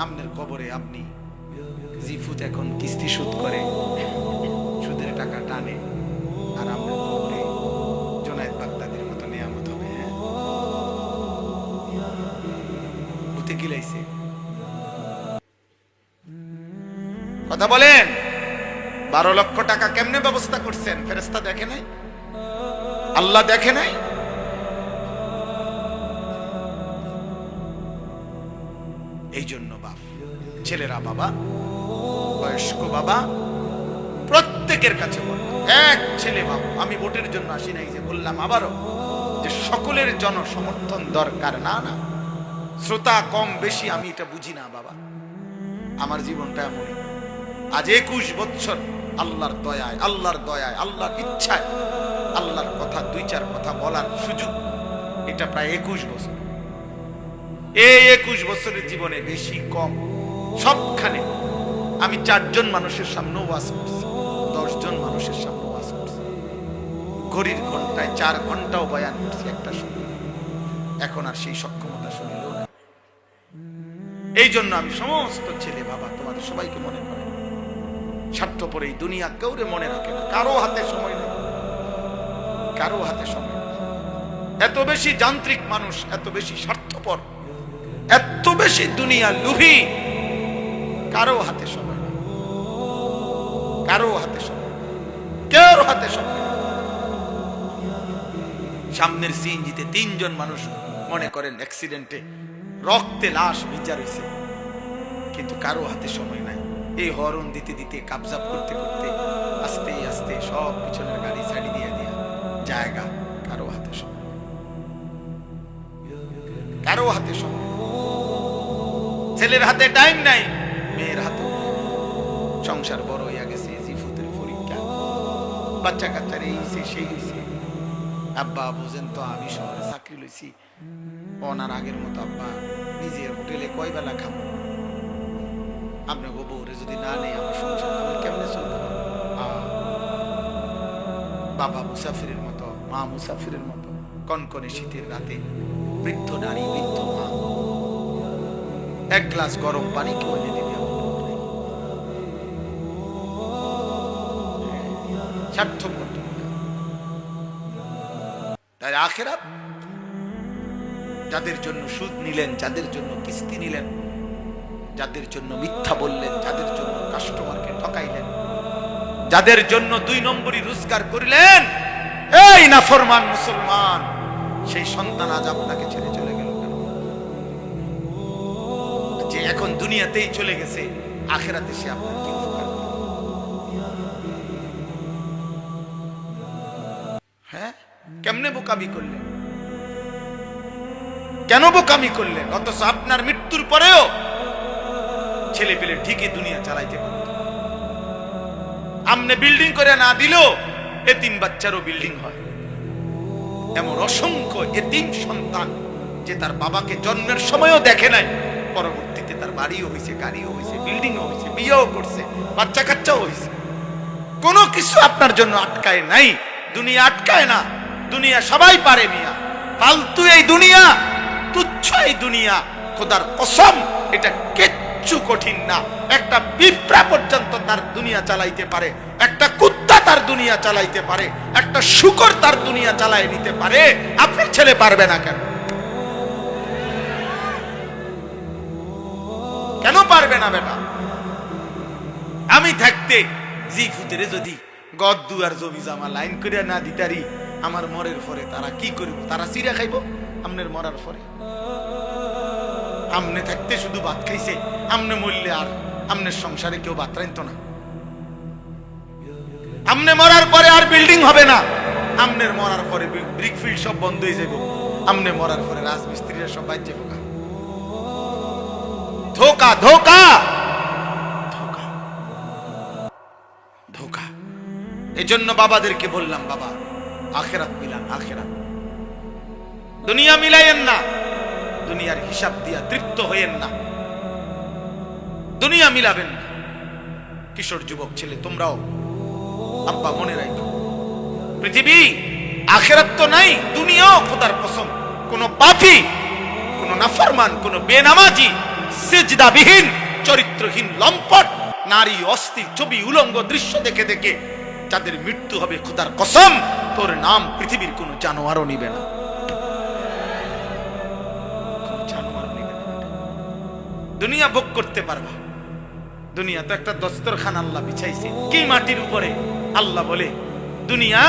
আপনার কবরে আপনি জিফুত এখন কিস্তি সুদ করে, সুদের টাকা টানে, আর আপনার কবরে জোনায়েদ বাগদাদির মতো নিয়ামত হবে। হ্যাঁ, ভূতে গিলাইছে। কথা বলেন, 12 লক্ষ টাকা কেমনে ব্যবস্থা করছেন? ফেরেশতা দেখে নাই? আল্লাহ দেখে নাই? এই জন্য বাপ, ছেলেরা বাবা, বয়স্ক বাবা, প্রত্যেকের কাছে বল, এক ছেলে বাবা। আমি ভোটের জন্য আসি নাই, যে বললাম আবারও যে সকলের জনসমর্থন দরকার, না না, শ্রোতা কম বেশি আমি এটা বুঝি না বাবা। আমার জীবনটা এমনই। আজ 21 বছর আল্লাহর দয়ায়, আল্লাহর দয়ায়, আল্লাহর ইচ্ছায়, আল্লাহর কথা 2-4 কথা বলার সুযোগ, এটা প্রায় 21 বছর। এই 21 বছরের জীবনে বেশি কম সবখানে আমি 4 জন মানুষের সামনে ওয়াজ করছি, 10 জন মানুষের সামনে ওয়াজ করছি, ঘড়ির ঘন্টায় 4 ঘন্টাও বয়ান করছি একটা সময়। এখন আর সেই সক্ষমতা শুনিল না। এই জন্য আমি সমস্ত ছেলে বাবা তোমাদের সবাইকে মনে করে, স্বার্থপর এই দুনিয়া কাউরে মনে রাখে না, কারো হাতে সময় নেই, কারো হাতে সময় নেই। এত বেশি যান্ত্রিক মানুষ, এত বেশি স্বার্থপর, এত বেশি দুনিয়া লোভী, কারো হাতে সময় নেই, কারো হাতে সময়, কেউ হাতে সময়। সামনের সিএনজিতে 3 জন মানুষ মনে করেন অ্যাক্সিডেন্টে রক্তে লাশ ভিজা রয়েছে, কিন্তু কারো হাতে সময় নাই। এই হরন দিতে দিতে কাবজাব করতে করতে আস্তে আস্তে সব পিছনের গাড়ি ছাড়ি দিয়ে দিয়া জায়গা, কারো হাতে সময়, কারো হাতে সময়। ছেলের হাতে টাইম নাই, মেয়ের হাতে সংসার বড় হইয়া গেছে, জিফুতের পরীক্ষা, বাচ্চা কাচ্চার এই হইছে সেই হইছে। আব্বা বুঝেন তো, আমি শহরে চাকরি লইছি, ওনার আগের মতো আব্বা নিজের হোটেলে কয় বেলা খাবো, আপনার বউরে যদি না নেই আমার সংসার আমি কেমনে চলতে পারবো? বাবা মুসাফিরের মতো, মা মুসাফিরের মতো, কনকনে শীতের রাতে বৃদ্ধ নারী, বৃদ্ধ মা, এক গ্লাস গরম পানি কেউ এনে দেবে স্বার্থপর। তাই আখিরাত যাদের জন্য সুদ নিলেন, যাদের জন্য কিস্তি নিলেন, যাদের জন্য মিথ্যা বললেন, যাদের জন্য কাস্টমারকে ঠকাইলেন, যাদের জন্য 2 নম্বরই রোজগার করিলেন, এই নাফরমান মুসলমান, সেই সন্তান আজ আপনাকে ছেড়ে চলে গেল কেন? যে এখন দুনিয়াতেই চলে গেছে, আখিরাতে সে আপনার কি উপকার করবে? হ্যাঁ, কেমনে বোকামি করলেন? কেন বোকামি করলেন? অথচ আপনার মৃত্যুর পরেও ছেলে পেলে ঠিকই দুনিয়া চালাইতে পারত। আমনে বিল্ডিং করে না দিলেও এতিম বাচ্চারও বিল্ডিং হয়। এমন অসংখ্য এতিম সন্তান যে তার বাবাকে জন্মের সময়ও দেখে নাই, পরবর্তীতে তার বাড়িও হয়েছে, গাড়িও হয়েছে, বিল্ডিংও হয়েছে, বিয়েও করছে, বাচ্চা কাচ্চাও হয়েছে। কোনো কিছু আপনার জন্য আটকায় নাই, দুনিয়া আটকায় না। দুনিয়া সবাই পারে মিয়া, ফালতু এই দুনিয়া, তুচ্ছ এই দুনিয়া। খোদার কসম, এটা কিচ্ছু কঠিন না। একটা পিঁপড়া পর্যন্ত তার দুনিয়া চালাইতে পারে, একটা কুত্তা তার দুনিয়া চালাইতে পারে, একটা শূকর তার দুনিয়া চালাই নিতে পারে। আপনার ছেলে পারবে না কেন? কেন পারবে না বেটা? আমি থাকতে জিফুতেরে যদি গদ্দু আর জমি জামা লাইন করে না দিতারি, আমার মরের পরে তারা কি করব? তারা চিরা খাইব আমনের মরার পরে। আমনে থাকতে শুধু ভাত খাইছে, আমনে মরলে আর আমনের সংসারে কেউ ভাত রাইতো না। আমনে মরার পরে আর বিল্ডিং হবে না, আমনের মরার পরে ব্রিকফিল্ড সব বন্ধ হয়ে যাবে। আমনে মরার পরে রাজমিস্ত্রিরা সব বাইর যাবো। ধোকা ধোকা ধোকা ধোকা। এজন্য বাবাদেরকে বললাম, বাবা আখিরাত মিলান, আখিরাত। দুনিয়া মিলাইয়েন না, দুনিয়ার হিসাব দিয়া তৃপ্ত হইয়েন না, দুনিয়া মিলাবেন না। কিশোর যুবক ছেলে তোমরাও আব্বা মনে রাখো, পৃথিবী আখিরাত তো নাই, দুনিয়াও খোদার কসম কোন পাপী, কোন নাফরমান, কোন বেনামাজি, সিজদাবিহীন, চরিত্রহীন, লম্পট নারী, অস্থির ছবি, উলঙ্গ দৃশ্য দেখে দেখে যাদের মৃত্যু হবে, খোদার কসম তোর নাম পৃথিবীর কোন জানোয়ারও নিবে না। দুনিয়া ভোগ করতে পারবা, দুনিয়া তো একটা দস্তরখান আল্লাহ বিছাইছে, কি মাটির উপরে। আল্লাহ বলে দুনিয়া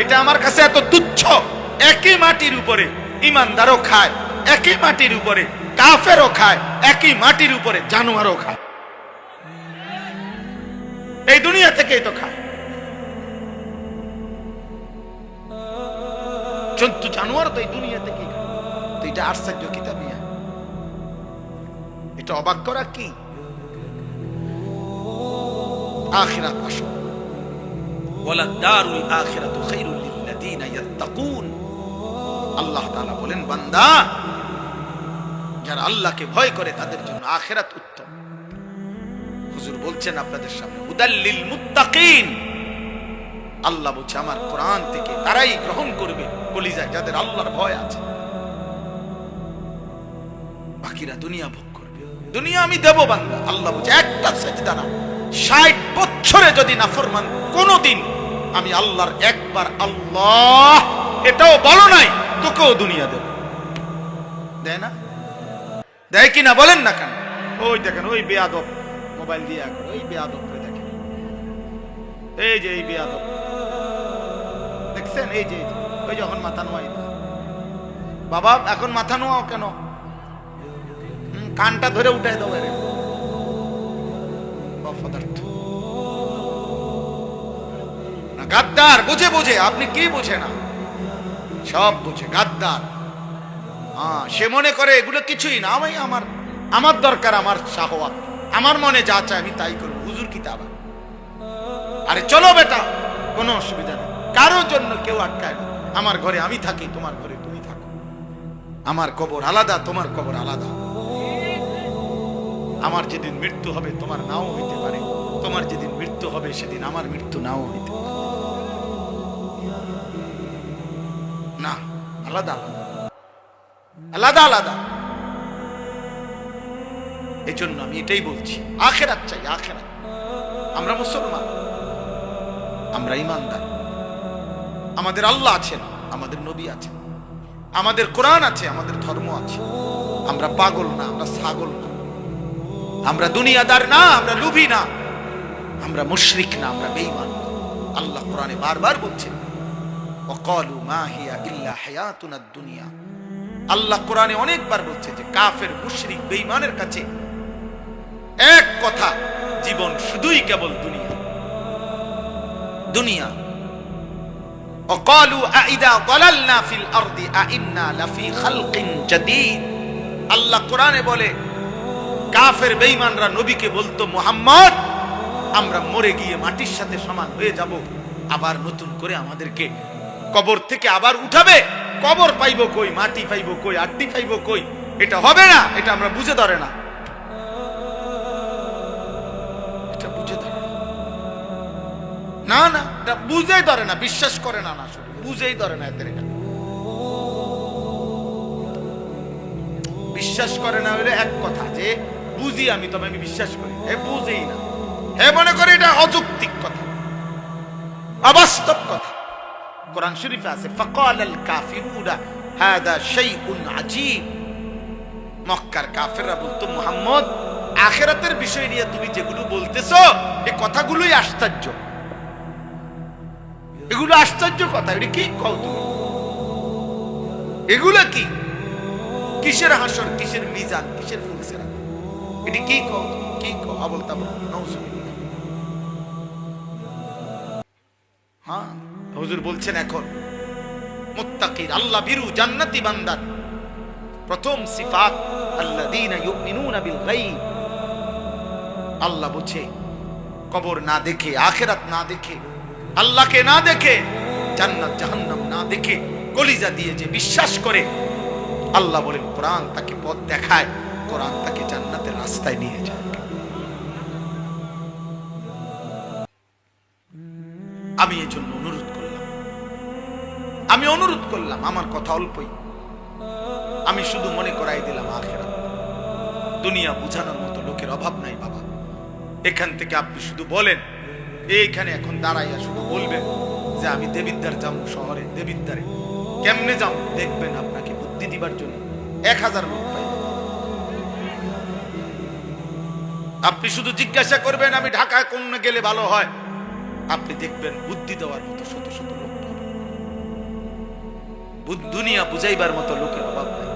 এটা আমার কাছে এত তুচ্ছ, একই মাটির উপরে ইমানদারও খায়, একই মাটির উপরে কাফেরও খায়, একই মাটির উপরে জানোয়ারও খায়। এই দুনিয়া থেকেই তো খায়। জন্তু জানোয়ার তো এই দুনিয়া থেকেই খায়। তো এটা আশ্চর্য কিতাব মিয়া, এটা অবাক করা কি? আখিরাত আসো, ওয়ালা দারুল আখিরাতু খায়রুল লিল্লাযিনা ইয়াত্তাকুন। আল্লাহ তাআলা বলেন, বান্দা যারা আল্লাহকে ভয় করে তাদের জন্য আখিরাত উত্তম। হুজুর বলছেন আপনাদের সামনে, হুদাল লিল মুত্তাকিন। আল্লাহ বলছে আমার কোরআন থেকে তারাই গ্রহণ করবে কলিজায় যাদের আল্লাহর ভয় আছে। বাকিরা দুনিয়া ভোগ করবে। দুনিয়া আমি দেব বান্দা। আল্লাহ বলছে একটা সেজদা না, 60 বছরে যদি নাফরমান কোনদিন আমি আল্লাহর একবার আল্লাহ এটাও বলো নাই, তোকেও দুনিয়া দেব। দেয় না? দেয় কিনা বলেন না কেন? ওই দেখেন ওই বেয়াদব মোবাইল দিয়ে এখন ওই বেয়াদব দেখেন, এই যে এই বেয়াদব দেখছেন, এই যে ওই যখন মাথা নোয়াই বাবা এখন মাথা নোয়াও কেন? কানটা ধরে উঠাই দাও। এর অপদার্থ না, গাদ্দার। বুঝে বুঝে, আপনি কি বুঝে না? সব বুঝে, গাদ্দার। সে মনে করে এগুলো কিছুই না। আমি আমার দরকার আমার শাহওয়াত, আমার মনে যা চায় আমি তাই করবো। হুজুর কিতাব। আরে চলো বেটা, কোনো অসুবিধা নেই, কারোর জন্য কেউ আটকায় না। আমার ঘরে আমি থাকি, তোমার ঘরে তুমি থাকো। আমার কবর আলাদা, তোমার কবর আলাদা। আমার যেদিন মৃত্যু হবে তোমার নাও হইতে পারে, তোমার যেদিন মৃত্যু হবে সেদিন আমার মৃত্যু নাও হইতে পারে। না, আলাদা আলাদা আলাদা। এই জন্য আমি এটাই বলছি, আখেরাত চাই, আখেরাত। আমরা মুসলমান, আমরা ইমানদার। আমাদের আল্লাহ আছেন, আমাদের নবী আছেন, আমাদের কোরআন আছে, আমাদের ধর্ম আছে। আমরা পাগল না, আমরা ছাগল না, আমরা দুনিয়াদার না, আমরা লোভী না, আমরা মুশরিক না, আমরা বেঈমান। আল্লাহ কোরআনে বারবার বলছেন, ওয়াকালু মা হিয়া ইল্লা হায়াতুনাদ দুনিয়া। আল্লাহ কোরআনে অনেকবার বলছে যে কাফের, মুশরিক, বেঈমানের কাছে এক কথা, জীবন শুধুই কেবল দুনিয়া, দুনিয়া। ওয়াকালু আইদা যালালনা ফিল আরদি আইন্না লাফি খালকিন জাদীদ। আল্লাহ কোরআনে বলে, কাফের বেঈমানরা নবীকে বলতো, মুহাম্মদ, আমরা মরে গিয়ে মাটির সাথে সমান হয়ে যাব, আবার নতুন করে আমাদেরকে কবর থেকে আবার উঠাবে। কবর পাইব কই, মাটি পাইব কই, আড্ডি পাইব কই? এটা হবে না, এটা আমরা বুঝে ধরে না, এটা বুঝে ধরে না, না, এটা বুঝেই ধরে না, বিশ্বাস করে না, না শুধু বুঝেই ধরে না। এদের এটা বিশ্বাস করে না হলে এক কথা, যে বুঝি আমি, তবে আমি বিশ্বাস করি। হে বুঝেই না, হে মনে করে এটা অযৌক্তিক কথা, অবাস্তব কথা। কোরআন শরীফে আছে, ফাকালাল কাফিরুনা হাদা শাইউন আজীব। মক্কার কাফেররা বলতো, মুহাম্মদ, আখিরাতের বিষয় নিয়ে তুমি যেগুলো বলতেছো এই কথাগুলোই আশ্চর্য, এগুলো আশ্চর্য কথা। এটা কি কও তুমি? এগুলো কি? কিসের হাসর, কিসের মিজান, কিসের ফুলসেরা? এটা কি কও তুমি? কি কও? আবল তাবল, নাউজুবিল্লাহ। হ্যাঁ, হুজুর বলছেন এখন মুত্তাকির, আল্লাহ বিরু জান্নাতি বান্দার প্রথম সিফাত আল্লাযীনা ইউমিনুনা বিল গায়ব। আল্লাহ বুঝে, কবর না দেখে, আখিরাত না দেখে, আল্লাহকে না দেখে, জান্নাত জাহান্নাম না দেখে কলিজা দিয়ে যে বিশ্বাস করে, আল্লাহ বলেন কোরআন তাকে পথ দেখায়, কোরআন তাকে জান্নাতের রাস্তায় নিয়ে যায়। আমি এই জন্য অনুরোধ করলাম, আমার কথা অল্পই, আমি শুধু মনে করাই দিলাম আখিরাত। দুনিয়া বুঝানোর মতো লোকের অভাব নাই বাবা। এখান থেকে আপনি শুধু বলেন, এইখানে এখন দাঁড়াইয়া শুধু বলবেন যে আমি দেবিদ্দার যাবো, শহরে দেবিদ্দারে কেমনে যাও, দেখবেন আপনাকে বুদ্ধি দিবার জন্য 1000 লোক পাইবেন। আপনি শুধু জিজ্ঞাসা করবেন আমি ঢাকায় কোন গেলে ভালো হয়, আপনি দেখবেন বুদ্ধি দেওয়ার মতো শত শত লোক পাবেন। দুনিয়া বুঝাইবার মতো লোকের অভাব নাই,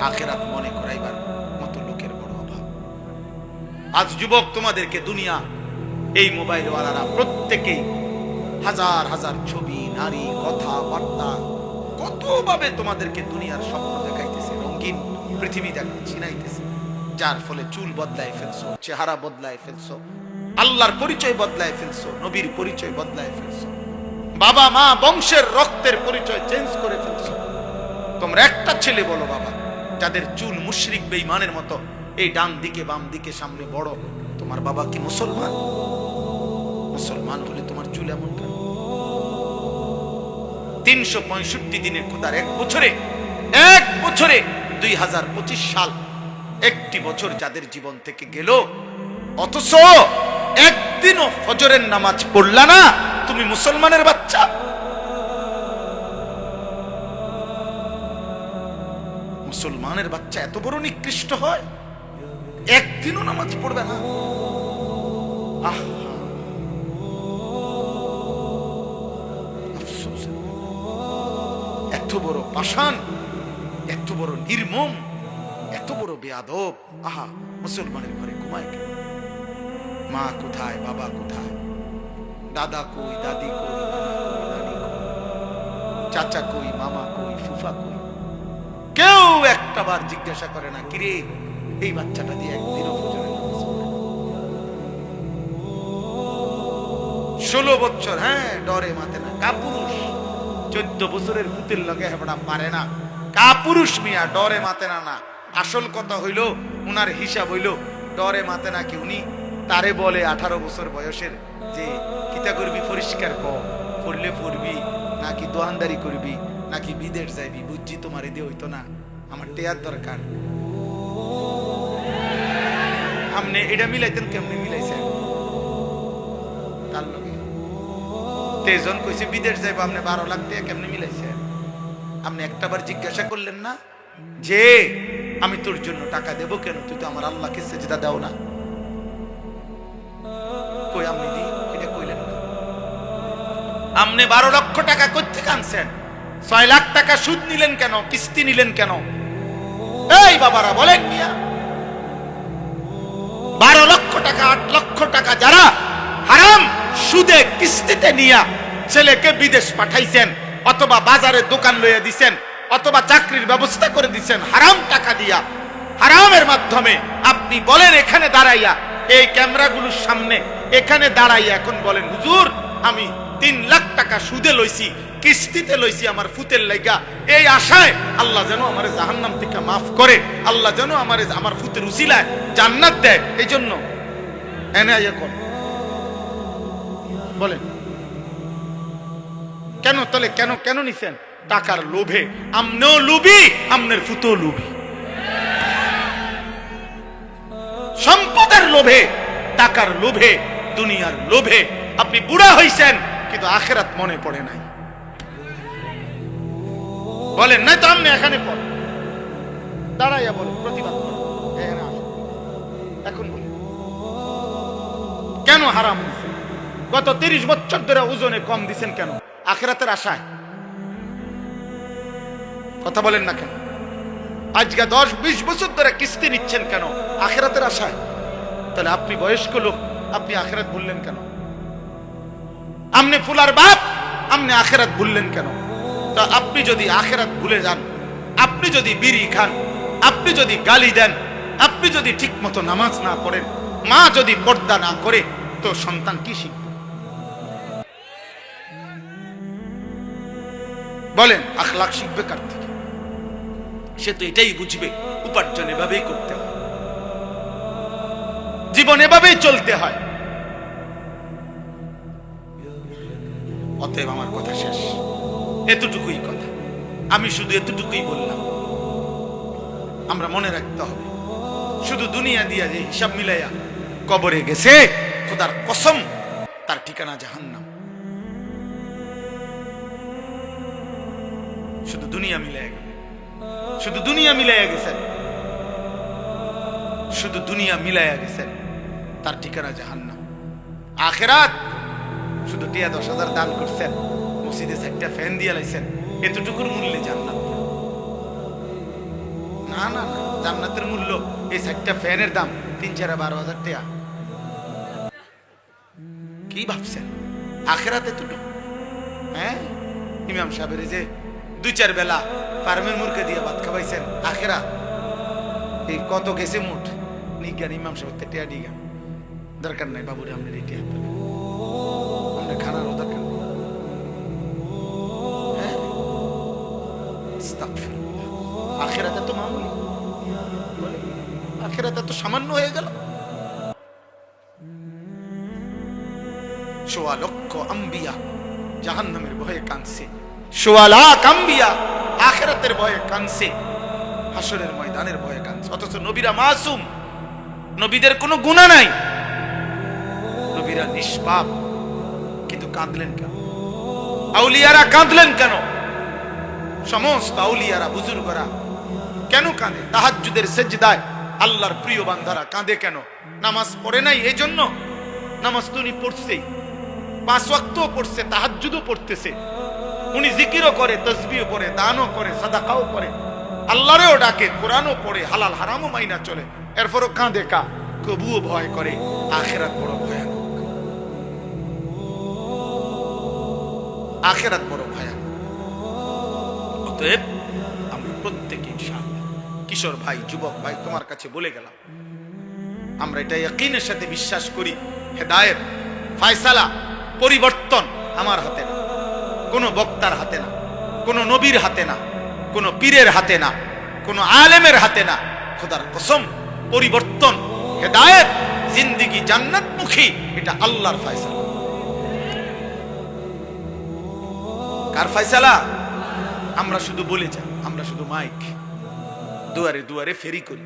আখিরাত মনে করাইবার মতো লোকের বড় অভাব। আজ যুবক, তোমাদেরকে দুনিয়া, এই মোবাইল ওয়ালারা প্রত্যেকেই হাজার হাজার ছবি, নারী, কথাবার্তা, কতভাবে তোমাদেরকে দুনিয়ার স্বপ্ন দেখাইতেছে, রঙিন পৃথিবী চিনাইতেছে, যার ফলে চুল বদলায় ফেলছো, চেহারা বদলায় ফেলছো, আল্লাহর পরিচয় বদলায় ফেলছো, নবীর পরিচয় বদলায় ফেলছো, বাবা মা বংশের রক্তের পরিচয় চেঞ্জ করে ফেলছো। তোমরা একটা ছেলে বলো বাবা, যাদের চুল মুশরিক বেঈমানের মতো এই ডান দিকে বাম দিকে সামনে বড়, তোমার বাবা কি মুসলমান? মুসলমান হলে তোমার চুল এমন কেন? 365 দিনে খোদার এক বছরে 2025 সাল, একটি বছর যাদের জীবন থেকে গেল, অথচ একদিনও ফজরের নামাজ পড়লা না, তুমি মুসলমানের বাচ্চা? মুসলমানের বাচ্চা এত বড় নিকৃষ্ট হয়, একদিনও নামাজ পড়বে না? এত বড় পাষাণ এত বড় নির্মম, এত বড় বেয়াদব। আহা, মুসলমানের ঘরে ঘুমায় কেন? মা কোথায়, বাবা কোথায়, দাদা কই, দাদি কই, নানি কই, চাচা কই, মামা কই, ফুফা কই? কেউ একটা বার জিজ্ঞাসা করে না, কিরে এই বাচ্চাটা দিয়ে একদিনও ফজরের নামাজ পড়ে না। 16 বছর, হ্যাঁ, ডরে মাতে না, কাপুরুষ। 14 বছরের পুতের লগে হেবড়া পারে না, কাপুরুষ মিয়া, ডরে মাতে না। না, আসল কথা হইল উনার হিসাব হইল ডরে মাতে না কি উনি তারে বলে 18 বছর বয়সের যে কিতা করবি পরিষ্কার করলে পড়বি নাকি দোয়ানদারি করবি নাকি বিদেশ যাইবি, বুঝছি তোমার এদে হইতো না, আমার টেয়ার দরকার। আপনি এটা মিলাইতেন, কেমনে মিলাইছেন? তার লগে তেজন কইছে বিদেশ যাইবো, আপনি 12 লাখ টাকা কেমনে মিলাইছেন? আপনি একটাবার জিজ্ঞাসা করলেন না যে আমি তোর জন্য টাকা দেব কেন, তুই তো আমার আল্লাহকে সেজদা দাও না? কই আপনি দি এটা কইলেন না। আপনি 12 লক্ষ টাকা কই থেকে আনছেন? 6 লাখ টাকা সুদ নিলেন কেন, কিস্তি নিলেন কেন? এই বাবারা বলেন মিয়া, 12 লক্ষ টাকা 8 লক্ষ টাকা যারা হারাম সুদে কিস্তিতে নিয়া ছেলেকে বিদেশ পাঠাইছেন, অথবা বাজারে দোকান লইয়া দিছেন, অথবা চাকরির ব্যবস্থা করে দিছেন হারাম টাকা দিয়া, হারামের মাধ্যমে, আপনি বলেন এখানে দাঁড়াইয়া, এই ক্যামেরাগুলোর সামনে এখানে দাঁড়াইয়া এখন বলেন হুজুর আমি 3 লাখ টাকা সুদে লইছি, কিস্তিতে লইছি আমার ফুতের লাইগা, এই আশায় আল্লাহ যেন আমার জাহান্নাম থেকে মাফ করে, আল্লাহ যেন আমার ফুতের উসিলায় জান্নাত দেয়, এই জন্য এনে এখন বলেন কেন? তাহলে কেন কেন নিছেন? টাকার লোভে। আমনেও লুবি, আমনের ফুতেও লুবি। সম্পদের লোভে, টাকার লোভে, দুনিয়ার লোভে আপনি বুড়া হইছেন, কিন্তু আখিরাত মনে পড়ে নাই। বলেন না তো, আপনি এখানে পড় দাঁড়াইয়া বলেন, প্রতিবাদ করেন, এখন বলেন কেন হারাম হইছে? গত 30 বছর ধরে ওজনে কম দিছেন কেন? আখিরাতের আশায়। কথা বলেন না কেন? আজকে 10-20 বছর ধরে কিস্তি নিচ্ছেন কেন? আখিরাতের আশায়। তাহলে আপনি বয়স্ক লোক, আপনি আখিরাত ভুললেন কেন? আপনি ফুলার বাপ, আপনি আখিরাত ভুললেন কেন? তা আপনি যদি আখিরাত ভুলে যান, আপনি যদি বিড়ি খান, আপনি যদি গালি দেন, আপনি যদি ঠিক মতো নামাজ না পড়েন, মা যদি পর্দা না করে, তো সন্তান কি শিখবে? বলেন, আখলাক শিখবে কার থেকে? সে তো এটাই বুঝবে উপার্জন এভাবেই করতে হয়, জীবন এভাবেই চলতে হয়। অতএব আমার কথা শেষ, এতটুকুই কথা, আমি শুধু এতটুকুই বললাম। আমরা মনে রাখতে হবে, শুধু দুনিয়া দিয়া যে হিসাব মিলাইয়া কবরে গেছে, খোদার কসম তার ঠিকানা জাহান্নাম। শুধু দুনিয়া মিলাইয়া গেছে, শুধু দুনিয়া মিলাইয়া গেছেন, শুধু দুনিয়া মিলাইয়া গেছেন, তার ঠিকানা জাহান্নাম। আখিরাত শুধু 10,000 দান করছেন, মসজিদে 4টা ফ্যান দিয়ে লাইছেন, এতটুকুর মূল্যে জান্নাত? না না না, জান্নাতের মূল্য এই 4টা ফ্যানের দাম 3-12,000 টাকা। কি ভাবছেন আখিরাত এতটুকু? হ্যাঁ, ইমাম সাহেবের যে 2-4 বেলা ফার্মের মুরগি দিয়ে ভাত খাওয়াইছেন, আখেরা এই কত গেছে মুঠ নিজ্ঞান ইমাম সাহেব টেয়া ডিগা দরকার নাই বাবুরে, আমরা রেটে আমরা খানারও দরকার নেই। হ্যাঁ, আখেরাতে তো মামুলি, আখেরাতে তো সামান্য হয়ে গেল। 1.25 লক্ষ আম্বিয়া জাহান্নামের ভয়ে কাঁদছে, 1.25 লাখ আম্বিয়া আখিরাতের ভয়ে কাঁদছে, হাসরের ময়দানের ভয়ে কাঁদছে। অথচ নবীরা মাসুম, নবীদের কোনো গুনাহ নাই, নবীরা নিষ্পাপ, কিন্তু কাঁদলেন কেন? আউলিয়ারা কাঁদলেন কেন? সমস্ত আউলিয়ারা, বুজুর্গরা কেন কাঁদে? তাহাজ্জুদের সিজদায় আল্লাহর প্রিয় বান্দারা কাঁদে কেন? নামাজ পড়ে নাই এই জন্য? নামাজ তো উনি পড়ছেই, 5 ওয়াক্তও পড়ছে, তাহাজ্জুদও পড়তেছে, উনি জিকিরও করে, তাসবিহও করে, দানও করে, সাদাকাও করে, আল্লাহরেও ডাকে, কোরআনও পড়ে, হালাল হারামও মাইনা চলে, এরপরও কাঁদে কা, তবুও ভয় করে। আখিরাত বড় ভয়ানক, আখিরাত বড় ভয়ানক। অতএব আমরা প্রত্যেকে ইনশাআল্লাহ, কিশোর ভাই, যুবক ভাই, তোমার কাছে বলে গেলাম, আমরা এটা ইয়াকিনের সাথে বিশ্বাস করি, হেদায়েত, ফয়সালা, পরিবর্তন আমার হাতে না, কোনো বক্তার হাতে না, কোনো নবীর হাতে না, কোনো পীরের হাতে না, কোনো আলেমের হাতে না। খোদার কসম, পরিবর্তন, হেদায়েত, জিন্দেগি জান্নাতমুখী, এটা আল্লাহর ফয়সালা। কার ফয়সালা? আমরা শুধু বলে যাই, আমরা শুধু মাইক দুয়ারে দুয়ারে ফেরি করি,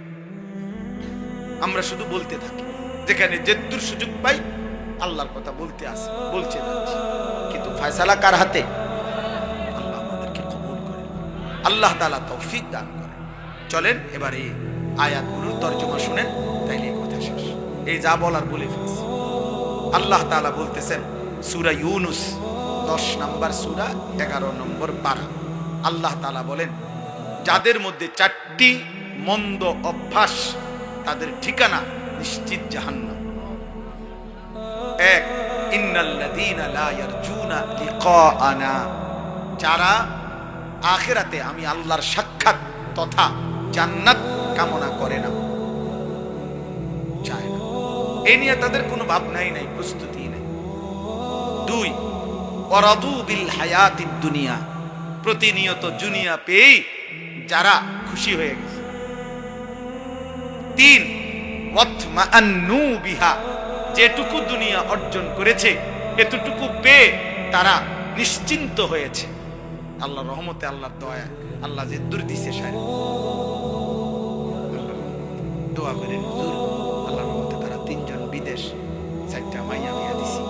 আমরা শুধু বলতে থাকি, যেখানে যেদুর সুযোগ পাই আল্লাহর কথা বলতে আসে, বলছে যাচ্ছি, কিন্তু ফয়সালা কার হাতে? আল্লাহ আমাদেরকে কবুল করে, আল্লাহ তাআলা তৌফিক দান করে। চলেন এবার এই আয়াতগুলোর তরজমা শুনেন, তাইলে কথা শেষ। এই যা বলার বলে ফেলছি। আল্লাহ তাআলা বলতেছেন সূরা ইউনূস 10 নম্বর সূরা 11 নম্বর পারা। আল্লাহ তাআলা বলেন, যাদের মধ্যে 4টি মন্দ অভ্যাস, তাদের ঠিকানা নিশ্চিত জাহান্নাম। 1, ইন্নাল্লাযীনা লা ইয়ারজুনা লিকাআনা, যারা আখিরাতে আমি আল্লাহর সাক্ষাৎ তথা জান্নাত কামনা করে না, চায় না, এ নিয়ে তাদের কোনো ভাবনাই নাই, প্রস্তুতি নাই। 2, ওয়ারাদু বিল হায়াতিদ দুনিয়া, প্রতিনিয়ত দুনিয়া পেয়ে যারা খুশি হয়ে গেছে। 3, ওয়াতমাআন্নু বিহা, যেটুকু দুনিয়া অর্জন করেছে এতটুকু পেয়ে তারা নিশ্চিন্ত হয়েছে। আল্লাহর রহমতে, আল্লাহর দয়া, আল্লাহ যে দূর দিছে সারা, দোয়া করেন হুজুর, আল্লাহর রহমতে তারা 3 জন বিদেশ, 4টা মাইয়া বিয়া দিছি,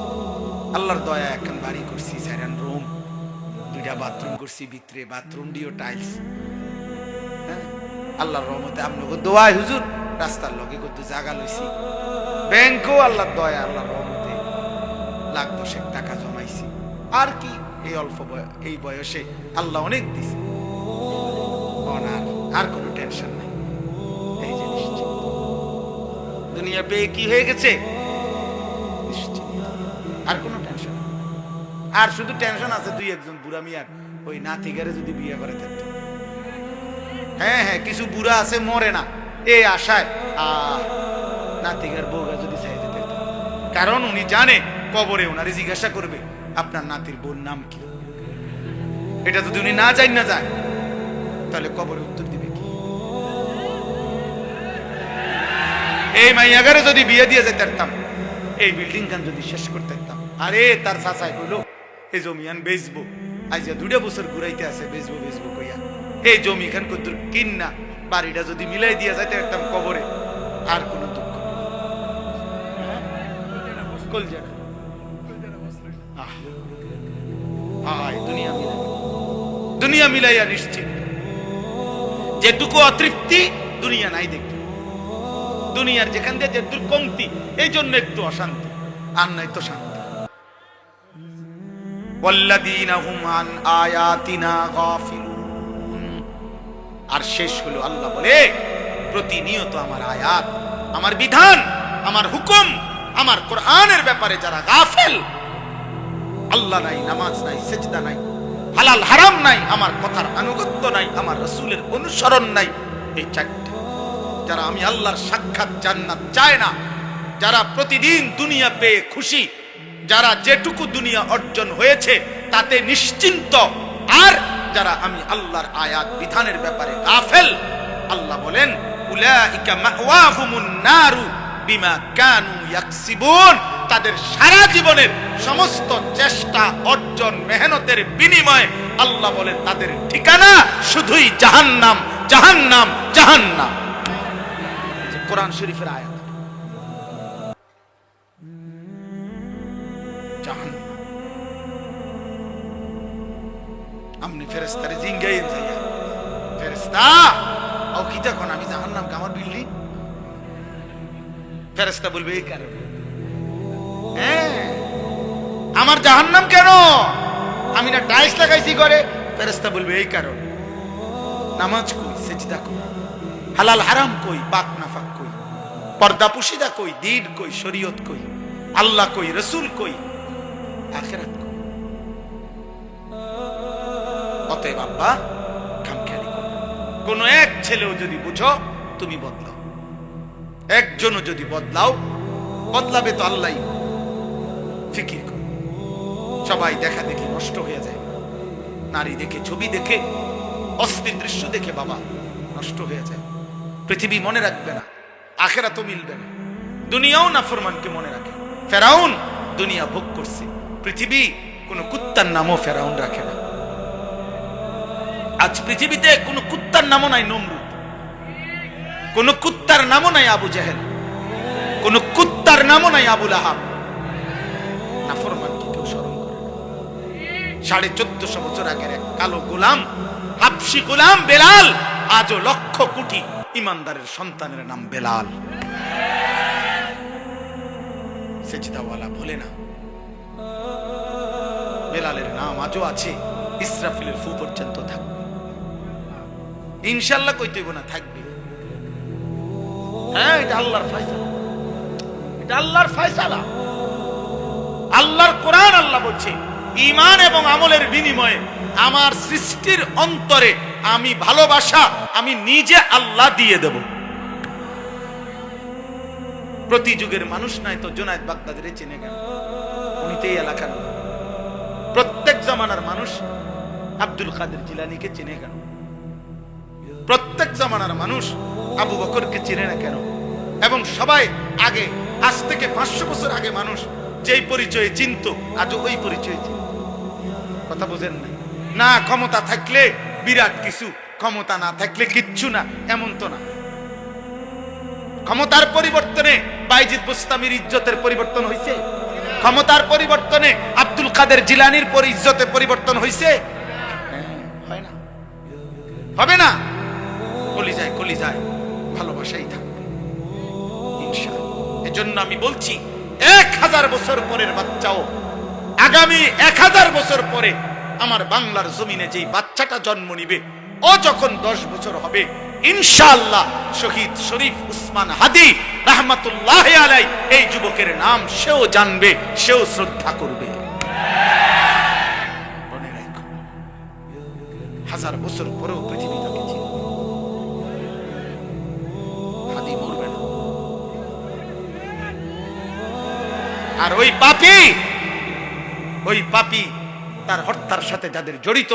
আল্লাহর দয়া এখন বাড়ি করছি, 4 রুম, 2টা বাথরুম করছি, ভিতরে বাথরুম দিও টাইলস। হ্যাঁ, আল্লাহর রহমতে আপনাকে দোয়া হুজুর, রাস্তার লগে কত জায়গা লইছি, ব্যাংকও আল্লাহর দয়া, আল্লাহর রহমতে লাখ 10 টাকা জমাইছি। আর কি, এই অল্প এই বয়সে আল্লাহ অনেক দিছে, আর কোনো টেনশন নাই। এই যে নিশ্চিত, দুনিয়া পেয়ে কি হয়ে গেছে? নিশ্চিত, আর কোনো টেনশন। আর শুধু টেনশন আছে 2-1 বুড়া মিয়ার, ওই নাতিগারে যদি বিয়ে করে থাকতো। হ্যাঁ হ্যাঁ, কিছু বুড়া আছে মরে না এই আশায়, নাতিগার বউরা যদি চাই যেতে, কারণ উনি জানে কবরে ওনারে জিজ্ঞাসা করবে আপনার নাতির বোন নাম কি। এটা যদি উনি না যায় তাহলে কবরে উত্তর দিবে কি? এই মাইয়াগারে যদি বিয়ে দিয়ে যেতে পারতাম, এই বিল্ডিং খান যদি শেষ করতে পারতাম, আরে তার চাচাই কইলো এই জমিয়ান বেচবো, আজ 2 বছর ঘুরাইতে আছে, বেচবো কইয়া এই জমি খান কদ্দুর কিন্না বাড়িটা যদি মিলাই দিয়া যাইতে পারতাম কবরে, আর কোন দুঃখ দুনিয়া মিলাইয়া নিশ্চিত। যেটুকু অতৃপ্তি দুনিয়া নাই দেখতে, দুনিয়ার যেখান দিয়ে যেটুকু কমতি, এই জন্য একটু অশান্তি, আর নাই তো শান্তি। ওয়াল্লাযীনা হুম আন আয়াতিনা গাফিলুন, আর শেষ হলো আল্লাহ বলে, প্রতিনিয়ত আমার আয়াত, আমার বিধান, আমার হুকুম, আমার কোরআনের ব্যাপারে যারা গাফেল, আল্লাহ নাই, নামাজ নাই, সিজদা নাই, হালাল হারাম নাই, আমার কথার আনুগত্য নাই, আমার রাসূলের অনুসরণ নাই, এই 4টা, যারা আমি আল্লাহর সাক্ষাৎ জান্নাত চায় না, যারা প্রতিদিন দুনিয়া পেয়ে খুশি, যারা যেটুকু দুনিয়া অর্জন হয়েছে তাতে নিশ্চিন্ত, আর যারা আমি আল্লাহর আয়াত বিধানের ব্যাপারে গাফেল, আল্লাহ বলেন উলাইকা মাওয়াহুমুন নারু বিমা কানু ইয়াকসিবুন, তাদের সারা জীবনের সমস্ত চেষ্টা, অর্জন, মেহনতের বিনিময়ে আল্লাহ বলেন তাদের ঠিকানা শুধুই জাহান্নাম, জাহান্নাম, জাহান্নাম। কোরআন শরীফের আয়াত, জাহান্নাম। আমনি ফেরেশতারে জিঙ্গাইন যাইয়া, ফেরেশতা ও কি দেখুন আমি জাহান্নাম আমার বিল্ডিং, ফেরেশতা বলবে এই কারণে, হ্যাঁ আমার জাহান্নাম কেন, আমি না টাইলস লাগাইছি ঘরে, ফেরেশতা বলবে এই কারণে। নামাজ কই, সেজদা কই, হালাল হারাম কই, পাক নাফাক কই, পর্দা পুশিদা কই, দ্বীন কই, শরীয়ত কই, আল্লাহ কই, রসুল কই, আখিরাত কই। অতএব আব্বা খামখেয়ালি করো। কোন এক ছেলেও যদি বুঝো তুমি বদলাও, একজনও যদি বদলাও, বদলাবে তো আল্লাহ। ফিকির করো। সবাই দেখা দেখি নষ্ট হয়ে যায়, নারী দেখে, ছবি দেখে, অস্থির দৃশ্য দেখে বাবা নষ্ট হয়ে যায়। পৃথিবী মনে রাখবে না, আখিরাতও মিলবে না। দুনিয়াও নাফরমানকে মনে রাখে। ফেরাউন দুনিয়া ভোগ করছে, পৃথিবী কোন কুত্তার নামও ফেরাউন রাখে না। আজ পৃথিবীতে কোন কুত্তার নামও নাই নমরুদ, কোন কুত্তার নামও নাই আবু জেহেল, কোন কুত্তার নামও নাই আবু লাহাব। নাফরমানকে কেউ স্মরণ করে না। 1450 বছর আগের এক কালো গোলাম, হাবশি গোলাম বেলাল, আজও লক্ষ কোটি ইমানদারের সন্তানের নাম বেলাল। সেজদাওয়ালা ভোলে না, বেলালের নাম আজও আছে, ইসরাফিলের ফু পর্যন্ত থাকবে। ইনশাআল্লাহ কইতে হইব না, থাকবে। হ্যাঁ, এটা আল্লাহর ফয়সালা, এটা আল্লাহর ফয়সালা। আল্লাহর কোরআন, আল্লাহ বলছে ঈমান এবং আমলের বিনিময়ে আমার সৃষ্টির অন্তরে আমি ভালোবাসা আমি নিজে আল্লাহ দিয়ে দেব। প্রতি যুগের মানুষ নাই তো জুনায়েদ বাগদাদির চিনে কেন? উনি তো এই এলাকার। প্রত্যেক জামানার মানুষ আব্দুল কাদের জিলানীকে চিনে কেন? প্রত্যেক জামানার মানুষ আবু বকরকে চিনে না কেন? এবং সবাই আগে, আজ থেকে 500 বছর আগে মানুষ যেই পরিচয়ে চিনত, আজ ওই পরিচয় চিনত। কথা বুঝেন না? না ক্ষমতা থাকলে বিরাট কিছু, ক্ষমতা না থাকলে কিচ্ছু না, এমন তো না। ক্ষমতার পরিবর্তনে বাইজিদ বুস্তামির ইজ্জতের পরিবর্তন হয়েছে? ক্ষমতার পরিবর্তনে আব্দুল কাদের জিলানীর ইজ্জতের পরিবর্তন হয়েছে? হয় না, হবে না। কলিজায় কলিজায় ভালোবাসাই থাকবে ইনশাআল্লাহ। এজন্য আমি বলছি 1000 বছর পরের বাচ্চাও, আগামী 1000 বছর পরে আমার বাংলার জমিনে যেই বাচ্চাটা জন্ম নিবে, ও যখন 10 বছর হবে ইনশাআল্লাহ শহীদ শরীফ উসমান হাদি রাহমাতুল্লাহি আলাইহি এই যুবকের নাম সেও জানবে, সেও শ্রদ্ধা করবে। মনে রাখো, 1000 বছর পরেও পৃথিবী তাকে চিনবে। হাদি মরবে না। আর ওই পাপী তার হত্যার সাথে যাদের জড়িত,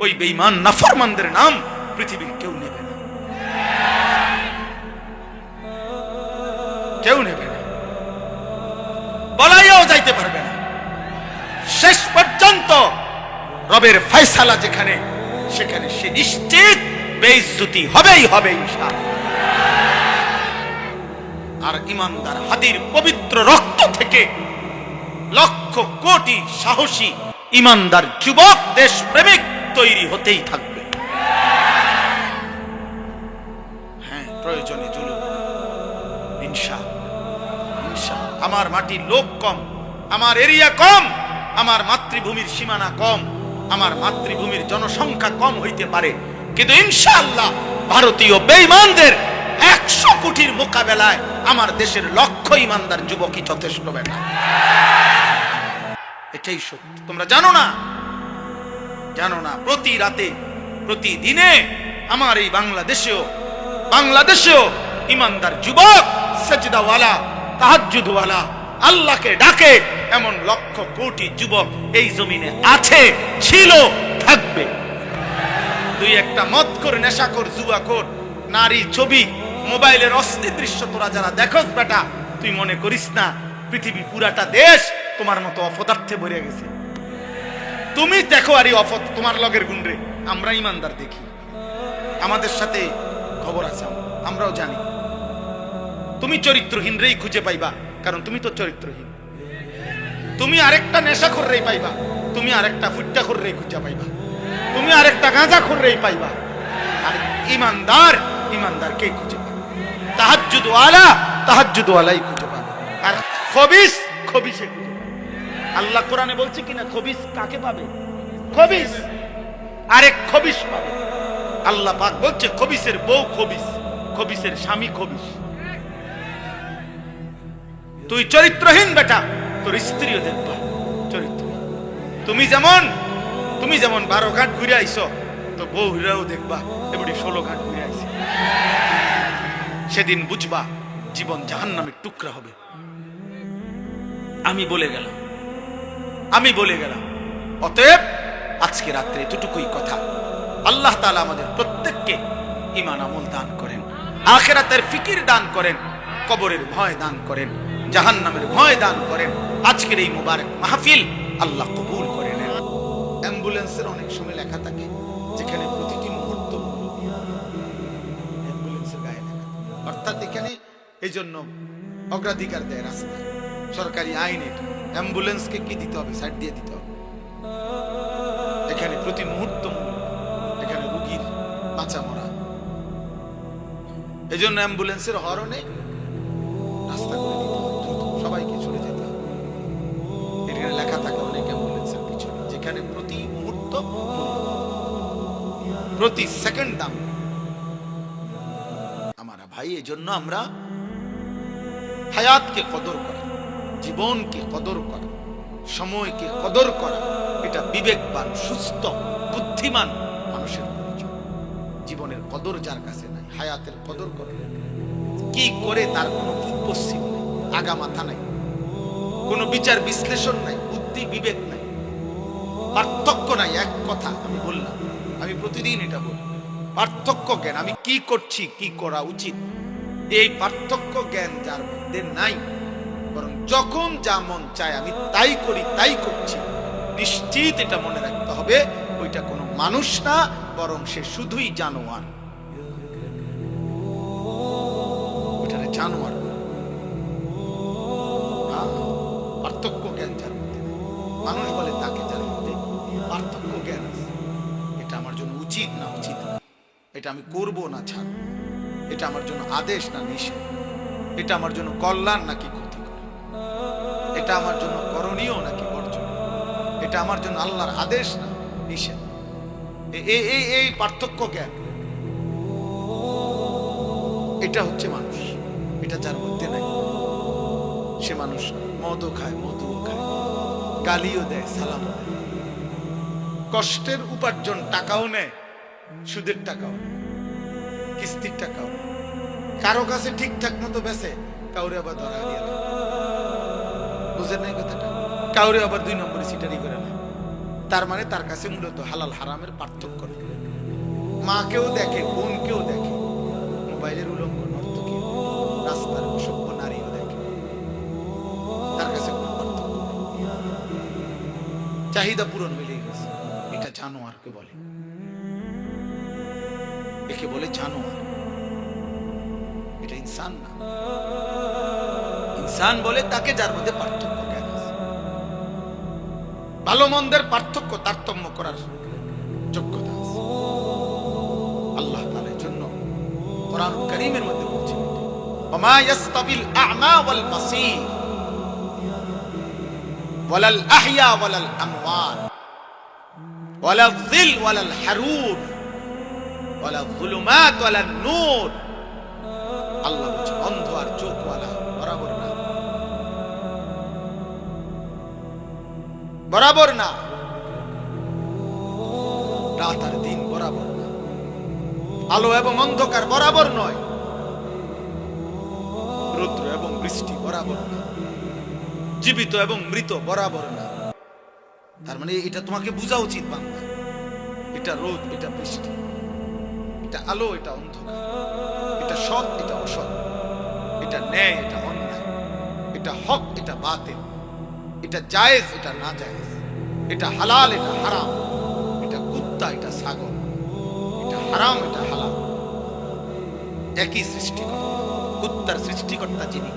ওই বেঈমান নাফরমানদের নাম পৃথিবীর কেউ নেবে না, কেউ নেবে না, বলাইও যাইতে পারবে না। শেষ পর্যন্ত রবের ফয়সালা যেখানে, সেখানে সে নিশ্চিত বেইজ্জতি হবেই হবে ইনশাআল্লাহ। আর ঈমানদার হাদির পবিত্র রক্ত থেকে লক্ষ কোটি সাহসী ঈমানদার যুবক দেশপ্রেমিক তৈরি হতেই থাকবে। হ্যাঁ, প্রয়োজনে জুলুম ইনশাআল্লাহ। আমার মাটির লোক কম, আমার এরিয়া কম, আমার মাতৃভূমির সীমানা কম, আমার মাতৃভূমির জনসংখ্যা কম হইতে পারে, কিন্তু ইনশাআল্লাহ ভারতীয় বেঈমানদের 100 কোটির মোকাবেলায় আমার দেশের লক্ষ ঈমানদার যুবকই যথেষ্ট বেটা। এটাই সত্য। তোমরা জানো না, জানো না, প্রতি রাতে প্রতিদিনে আমার এই বাংলাদেশেও ঈমানদার যুবক, সেজদাওয়ালা, তাহাজ্জুদওয়ালা, আল্লাহকে ডাকে এমন লক্ষ কোটি যুবক এই জমিনে আছে, ছিল, থাকবে। দুই একটা মদ করে, নেশা কর, জুয়া কর, নারী ছবি, মোবাইলের অস্থির দৃশ্য তোরা যারা দেখোস বেটা, তুই মনে করিস না পৃথিবী পুরাটা দেশ তোমার মতো অপদার্থে ভরে গেছে। তুমি দেখো আর অপদ তোমার লগের গুন্ডে, আমরা ঈমানদার দেখি, আমাদের সাথে খবর আছে, আমরাও জানি। তুমি চরিত্রহীন রেই খুঁজে পাইবা, কারণ তুমি তো চরিত্রহীন। তুমি আরেকটা নেশাখোর রেই পাইবা, তুমি আরেকটা ফুট্টাখোর রেই খুঁজে পাইবা, তুমি আরেকটা গাঁজাখোর রেই পাইবা। আর ঈমানদারকেই খুঁজে পাবে, তাহাজ্জুদওয়ালাই খুঁজে পাবে। আর খবিসে খুঁজে পাবে। আল্লাহ কোরআনে বলছে কিনা, খবিস কাকে পাবে? খবিস আরেক খবিস পাবে। আল্লাহ পাক বলছে খবিসের বউ খবিস, খবিসের স্বামী খবিস। তুই চরিত্রহীন বেটা, তোর স্ত্রীও দেখবা চরিত্রহীন। তুমি যেমন 12 ঘাট ঘুরে আইছো, তো বউ হীরাও দেখবা এবারে 16 ঘাট ঘুরে আইছে। সেদিন বুঝবা জীবন জাহান্নামের টুকরা হবে। আমি বলে গেলাম। অতএব আজকে রাত্রে এতটুকুই কথা। আল্লাহ তাআলা আমাদের প্রত্যেককে ঈমান আমল দান করেন, আখিরাতের ফিকির দান করেন, কবরের ভয় দান করেন, জাহান্নামের ভয় দান করেন। আজকের এই মুবারক মাহফিল আল্লাহ কবুল করে নেন। অ্যাম্বুলেন্সের অনেক সময় লেখা থাকে যেখানে প্রতিটি মুহূর্ত অ্যাম্বুলেন্সের গায়ে লেখা, অর্থাৎ এখানে এই জন্য অগ্রাধিকার দেয় রাস্তায়, সরকারি আইন এটা। অ্যাম্বুলেন্সকে কি দিতে হবে? সাইড দিয়ে দিতে হবে। এখানে প্রতি মুহূর্ত এখানে রোগীর বাঁচা মরা, এই জন্য অ্যাম্বুলেন্সের হরনে রাস্তা করে দিতে হবে, সবাইকে চলে যেতে হবে। এখানে লেখা থাকে অনেক অ্যাম্বুলেন্সের পিছনে, যেখানে প্রতি মুহূর্ত প্রতি সেকেন্ড দাম। আমার ভাই, এই জন্য আমরা হায়াতকে কদর করা, জীবনকে কদর করা, সময়কে কদর করা, এটা বিবেকবান, সুস্থ, বুদ্ধিমান মানুষের পরিচয়। জীবনের কদর যার কাছে নাই, হায়াতের কদর করে কি করে, তার কোনো পূর্বসীম নাই, আগা মাথা নাই, কোনো বিচার বিশ্লেষণ নাই, বুদ্ধি বিবেক নাই, পার্থক্য নাই। এক কথা আমি বললাম, আমি প্রতিদিন এটা বলি, পার্থক্য জ্ঞান, আমি কি করছি, কি করা উচিত, এই পার্থক্য জ্ঞান যার মধ্যে নাই, বরং যখন যা মন চায় আমি তাই করি, তাই করছি, নিশ্চিত এটা মনে রাখতে হবে ওইটা কোনো মানুষ না, বরং সে শুধুই জানোয়ার। ওইটারে জানোয়ার। পার্থক্য জ্ঞান যার মধ্যে, মানুষ বলে তাকে যার মধ্যে পার্থক্য জ্ঞান আছে, এটা আমার জন্য উচিত না উচিত না, এটা আমি করব না ছাড়ব, এটা আমার জন্য আদেশ না নিষেধ, এটা আমার জন্য কল্যাণ নাকি ক্ষতিকর, এটা আমার জন্য করণীয় নাকি বর্জনীয়, এটা আমার জন্য আল্লাহর আদেশ না নিষেধ। এই পার্থক্য জ্ঞান, এটা হচ্ছে মানুষ। এটা যার মধ্যে নাই, সে মানুষ মদও খায়, মধুও খায়, গালিও দেয়, সালামও দেয়, কষ্টের উপার্জন টাকাও নেয়, সুদের টাকাও নেয়, কিস্তির টাকাও নেয়, কারো কাছে ঠিকঠাক মতো বেচে, কাউরে আবার ধরা দিয়ে দেয়। বুঝেন নাই কথাটা? কাউরে আবার 2 নম্বরে সিটারি করে নেয়। তার মানে তার কাছে মূলত হালাল হারামের পার্থক্য নেই। মাকেও দেখে, বোনকেও দেখে, মোবাইলের উলঙ্গ নর্তকী, রাস্তার অসভ্য নারীও দেখে, তার কাছে কোনো পার্থক্য নেই। চাহিদা পূরণ হইলেই গেছে। এটা জানোয়ারকে বলে, একে বলে জানোয়ার। এটা ইনসান না। ইনসান বলে তাকে যার মধ্যে পার্থক্য জ্ঞান আছে, ভালো মন্দের পার্থক্য তারতম্য করার যোগ্যতা আছে। আল্লাহ তাআলার জন্য কোরআন কারীমের মধ্যে বলছেন, ওমা ইয়াসতাবিল আ'মা ওয়াল বাসীর ওয়ালাল আহইয়া ওয়ালাল আমওয়াত ওয়ালাল যিল ওয়ালাল হারুর ওয়ালাল যুলুমাত ওয়ালান নূর। আল্লাহ বলছেন অন্ধ আর চোখওয়ালা বরাবর না, বরাবর না, রাত আর দিন বরাবর না, আলো এবং অন্ধকার বরাবর নয়, রৌদ্র এবং বৃষ্টি বরাবর না, জীবিত এবং মৃত বরাবর না। তার মানে এটা তোমাকে বোঝা উচিত বান্দা, এটা রোদ, এটা বৃষ্টি, এটা আলো, এটা অন্ধকার, এটা সৎ, এটা অসৎ, এটা ন্যায়, এটা অন্যায়, এটা হক, এটা বাতিল, এটা জায়েজ, এটা না জায়েজ, এটা হালাল, এটা হারাম, এটা কুত্তা, এটা ছাগল, এটা হারাম, এটা হালাল। একই সৃষ্টিকর্তা। কুত্তার সৃষ্টিকর্তা যিনি,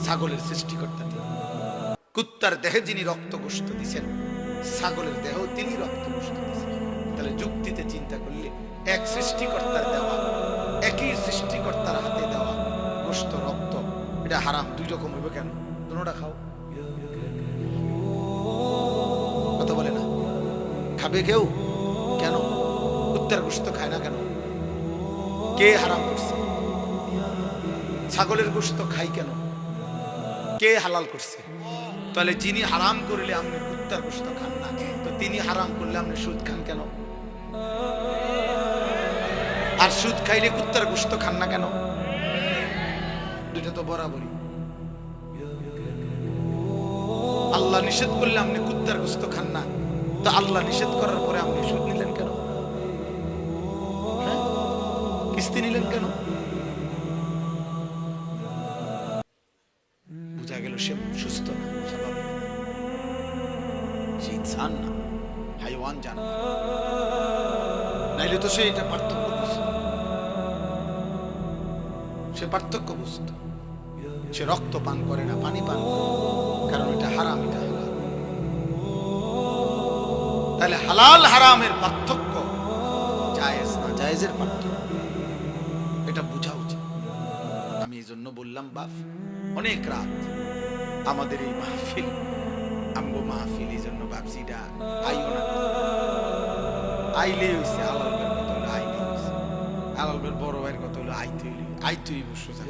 ছাগলের সৃষ্টিকর্তা তিনি। কুত্তার দেহে যিনি রক্ত গোশত দিয়েছেন, ছাগলের দেহ তিনি রক্ত গোশত দিয়েছেন। তাহলে যুক্তিতে চিন্তা করলে এক সৃষ্টিকর্তার দেওয়া, একই সৃষ্টিকর্তার হাতে দেওয়া গোশত, রক্ত, এটা হারাম 2 রকম হইবে কেন? দুটোটা খাও, কথা বলে না? খাবে কেউ? কেন? কুত্তার গোশত খায় না কেন? কে হারাম করছে? ছাগলের গোশত খাই কেন? কে হালাল করছে? তাহলে যিনি হারাম করলে আপনি কুত্তার গোশত খান না, তো তিনি হারাম করলে আপনি সুদ খান কেন? আর সুদ খাইলে কুত্তার গোশত খান না কেন? দুইটা তো বরাবরই। আল্লাহ নিষেধ করলে আপনি কুত্তার গোশত খান না, তো আল্লাহ নিষেধ করার পরে আপনি সুদ নিলেন কেন? কিস্তি নিলেন কেন? বুঝা গেল সে সুস্থ না, স্বাভাবিক, সে ইনসান না, হাইওয়ান জানোয়ার। নাইলে তো সে এটা পার্থক্য বুঝত, সে পার্থক্য বুঝত। সে রক্ত পান করে না, পানি পান করে, কারণ এটা হারাম, এটা হালাল। তাহলে হালাল হারামের পার্থক্য, জায়েজ না জায়েজের পার্থক্য, এটা বোঝা উচিত। আমি এই জন্য বললাম বাপ, অনেক রাত আমাদের এই মাহফিল, আমগো মাহফিল, এই জন্য ভাবছি এটা আইও না, আইলে হইছে হালালবের কথা হলো, আইলে হইছে হালালবের বড় ভাইয়ের কথা হলো, আইতেই সোজা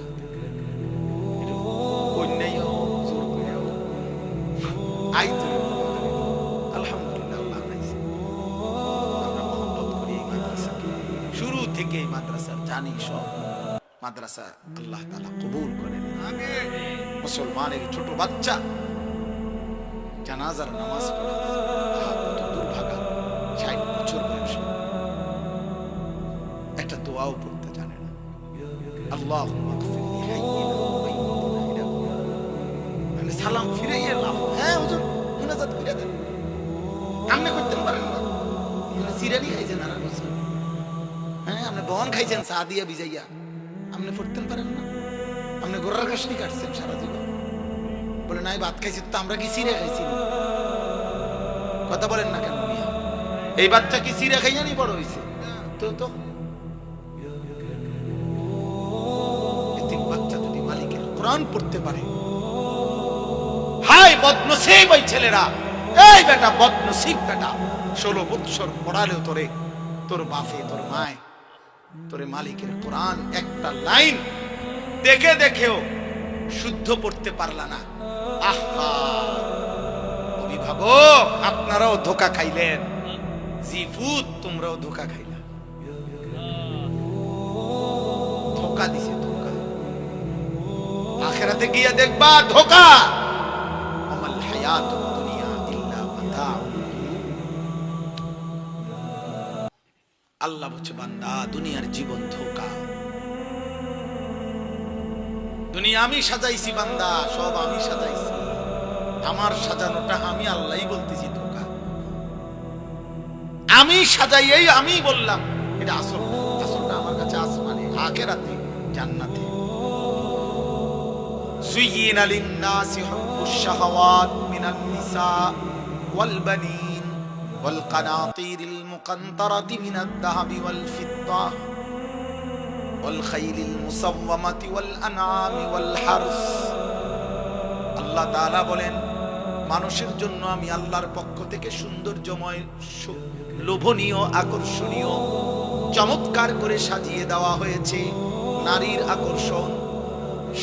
কন্যাই হোক, জোর করে হোক, আইতেই। আলহামদুলিল্লাহ, আল্লাহ বানাইছে, আমরা মহব্বত করি এই মাদ্রাসাকে, শুরু থেকে এই মাদ্রাসার জানি সব মাদ্রাসা আল্লাহ তাআলা কবুল করেন। মুসলমানের ছোট বাচ্চা জানাজার নামাজ পড়ে, কত দুর্ভাগা, 60 বছর বয়স, একটা দোয়াও পড়তে জানে না। আল্লাহুম্মা গফিরলি হাইয়িনা ওয়া মাইয়িতিনা, মানে সালাম ফিরাইয়া লাভ। হ্যাঁ হুজুর, মুনাজাত করে দেন, আপনি করতে পারেন না? সিরানি খাইছেন আর বছর, হ্যাঁ আপনি বহন খাইছেন চা দিয়া ভিজাইয়া, আপনি পড়তে পারেন না? আপনি গোড়ার ঘাসনি কাটছেন সারা জীবন, বলে নাই ভাত খাইছি, তো আমরা কি সিরে খাইছি? কথা বলেন না কেন? এই বাচ্চা কি সিরে খাইয়া নি বড় হয়েছে? তো তো বাচ্চা যদি মালিকের কোরআন পড়তে পারে, হাই বদনসিব ওই ছেলেরা, এই বেটা বদনসিব বেটা, 16 বছর পড়ালেও তোরে, তোর বাপে, তোর মায় তোরে মালিকের কোরআন একটা লাইন দেখে দেখেও শুদ্ধ পড়তে পারলা না। আহা, অভিভাবক আপনারাও ধোকা খাইলেন, জিফুত তোমরাও ধোকা খাইলা, ধোকা দিছে, ধোকা। আখিরাতে গিয়ে দেখবা ধোকা। আমাল হায়াতুদ দুনিয়া ইল্লা মাতাউল গুরুর। আল্লাহ বলছে, বান্দা দুনিয়ার জীবন ধোকা, দুনিয়া আমি সাজাইছি বান্দা, সব আমি সাজাইছি, আমার সাজানোটা আমি আল্লাহই বলতেছি ধোকা। আমি সাজাইয়েই আমি বললাম এটা আসল, আসলটা আমার কাছে আসমানে, আখিরাতে, জান্নাতে। যুয়িনা লিন-নাসি হুব্বুশ শাহাওয়াত মিনান নিসা ওয়াল বানিন ওয়াল কানাতিরিল মুকান্তারাতি মিনাদ যাহাবি ওয়াল ফিদ্দা ওয়াল খাইলিল মুসাওয়ামাতি ওয়াল আনআমি ওয়াল হারস। আল্লাহ তাআলা বলেন, মানুষের জন্য আমি আল্লাহর পক্ষ থেকে সৌন্দর্যময়, লোভনীয়, আকর্ষণীয়, চমৎকার করে সাজিয়ে দেওয়া হয়েছে নারীর আকর্ষণ,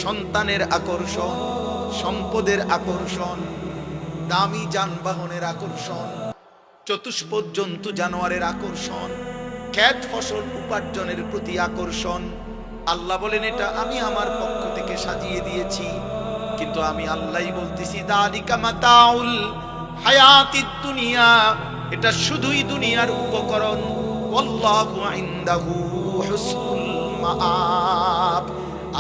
সন্তানের আকর্ষণ, সম্পদের আকর্ষণ, দামি যানবাহনের আকর্ষণ, চতুষ্পদ জন্তু জানোয়ারের আকর্ষণ, ক্ষেত ফসল উপার্জনের প্রতি আকর্ষণ। আল্লাহ বলেন এটা আমি আমার পক্ষ থেকে সাজিয়ে দিয়েছি, কিন্তু আমি আল্লাহই বলতেছি যালিকা মাতাউল হায়াতিদ দুনিয়া, এটা শুধুই দুনিয়ার উপকরণ। ওয়াল্লাহু ইনদাহু হুসনুল মাআব,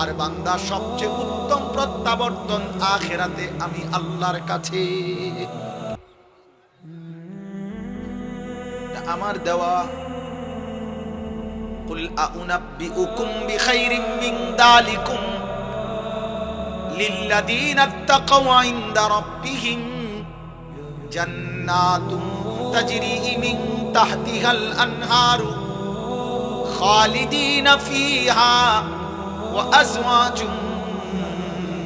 আর বান্দা সবচেয়ে উত্তম প্রত্যাবর্তন আখিরাতে আমি আল্লাহর কাছে। আমার দেওয়া। কুল আউনাব্বিউকুম বিখাইরিম মিন যালিকুম লিল্লাযীনা ইত্তাকাউ ইনদা রাব্বিহিম জান্নাতুন তাজরি মিন তাহতিহাল আনহারু খালিদিনা ফিহা ওয়া আজওয়াজুম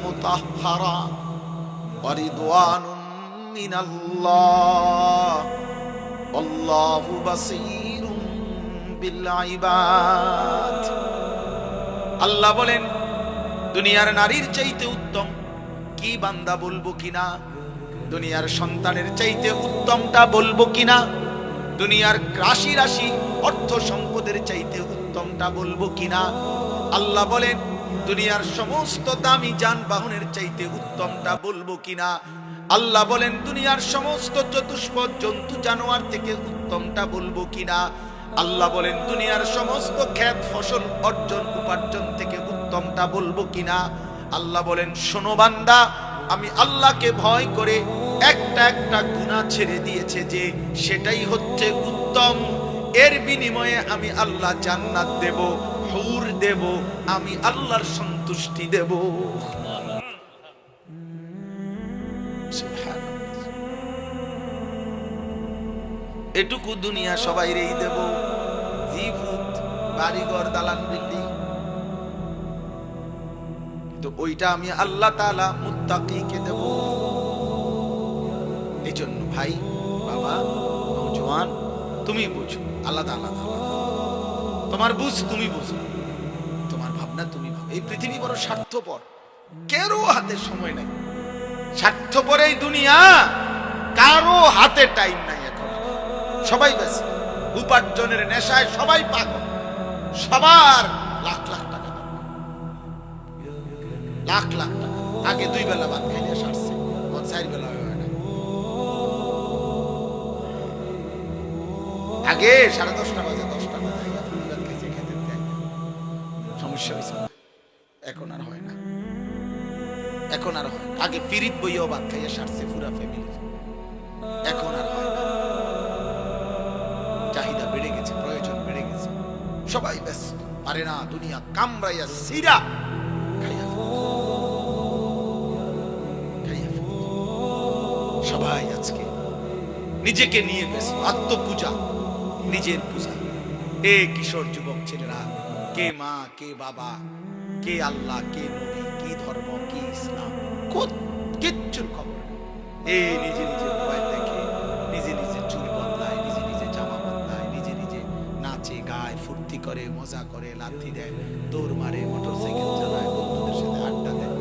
মুতাহহারা ওয়া রিদওয়ানুম মিনাল্লাহ আল্লাহু বাসীরুম বিল ইবাদ। আল্লাহ বলেন দুনিয়ার নারীর চাইতে উত্তম কি বান্দা বলবো কিনা, দুনিয়ার সন্তানের চাইতে উত্তমটা বলবো কিনা, দুনিয়ার রাশি রাশি অর্থ সম্পদের চাইতে উত্তমটা বলবো কিনা। আল্লাহ বলেন দুনিয়ার সমস্ত দামি যানবাহনের চাইতে উত্তমটা বলবো কিনা। আল্লাহ বলেন দুনিয়ার সমস্ত চতুষ্পদ জন্তু জানোয়ার থেকে উত্তমটা বলবো কিনা। আল্লাহ বলেন দুনিয়ার সমস্ত ক্ষেত ফসল অর্জন উপার্জন থেকে উত্তমটা বলবো কিনা। আল্লাহ বলেন শোনো বান্দা, আমি আল্লাহকে ভয় করে একটা একটা গুনাহ ছেড়ে দিয়েছে যে সেটাই হচ্ছে উত্তম। এর বিনিময়ে আমি আল্লাহ জান্নাত দেব, হুর দেব, আমি আল্লাহর সন্তুষ্টি দেব। এটুকু দুনিয়া সবাইরেই দেব, জীবুত বাড়িঘর দালান বিল্ডিং, তো ওইটা আমি আল্লাহ তাআলা মুত্তাকিকে দেব। এই জন্য ভাই বাবা নওজোয়ান তুমি বুঝো, আলাদা আলাদা, তোমার বুঝ তুমি বুঝো, তোমার ভাবনা তুমি ভাবো। এই পৃথিবী বড় স্বার্থপর, কারো হাতে সময় নাই, স্বার্থপর এই দুনিয়া, কারো হাতে টাইম নাই। এখন সবাই ব্যস্ত উপার্জনের নেশায়, সবাই পাগল, সবার লাখ লাখ টাকা, লাখ লাখ টাকা। আগে 2 বেলা ভাত খাইলে সারছে, 4 বেলা হয় না। আগে 10:30 বাজে, 10টা বাজে ভাত খাইছে, খেতে সমস্যা হয়েছে। এখন আর হয় না, এখন আর হয়। আগে পিরিত বইও ভাত খাইয়া সারছে পুরা ফ্যামিলি, এখন আর হয় না। চাহিদা বেড়ে গেছে, প্রয়োজন বেড়ে গেছে, সবাই ব্যস্ত, পারে না দুনিয়া কামড়াইয়া সিরা খাইয়া সবাই আজকে নিজেকে নিয়ে ব্যস্ত, আত্মপূজা, নিজের পূজা। এ কিশোর যুবক ছেলেরা, কে মা কে বাবা, কে আল্লাহ কে নবী, কি ধর্ম কি ইসলাম, কিচ্ছুর খবর। এ নিজে নিজে মোবাইল দেখে, নিজে নিজে চুল বদলায়, নিজে নিজে জামা বদলায়, নিজে নিজে নাচে গায়, ফুর্তি করে, মজা করে, লাথি দেয়, দৌড় মারে, মোটরসাইকেল চালায়, বন্ধুদের সাথে আড্ডা দেয়,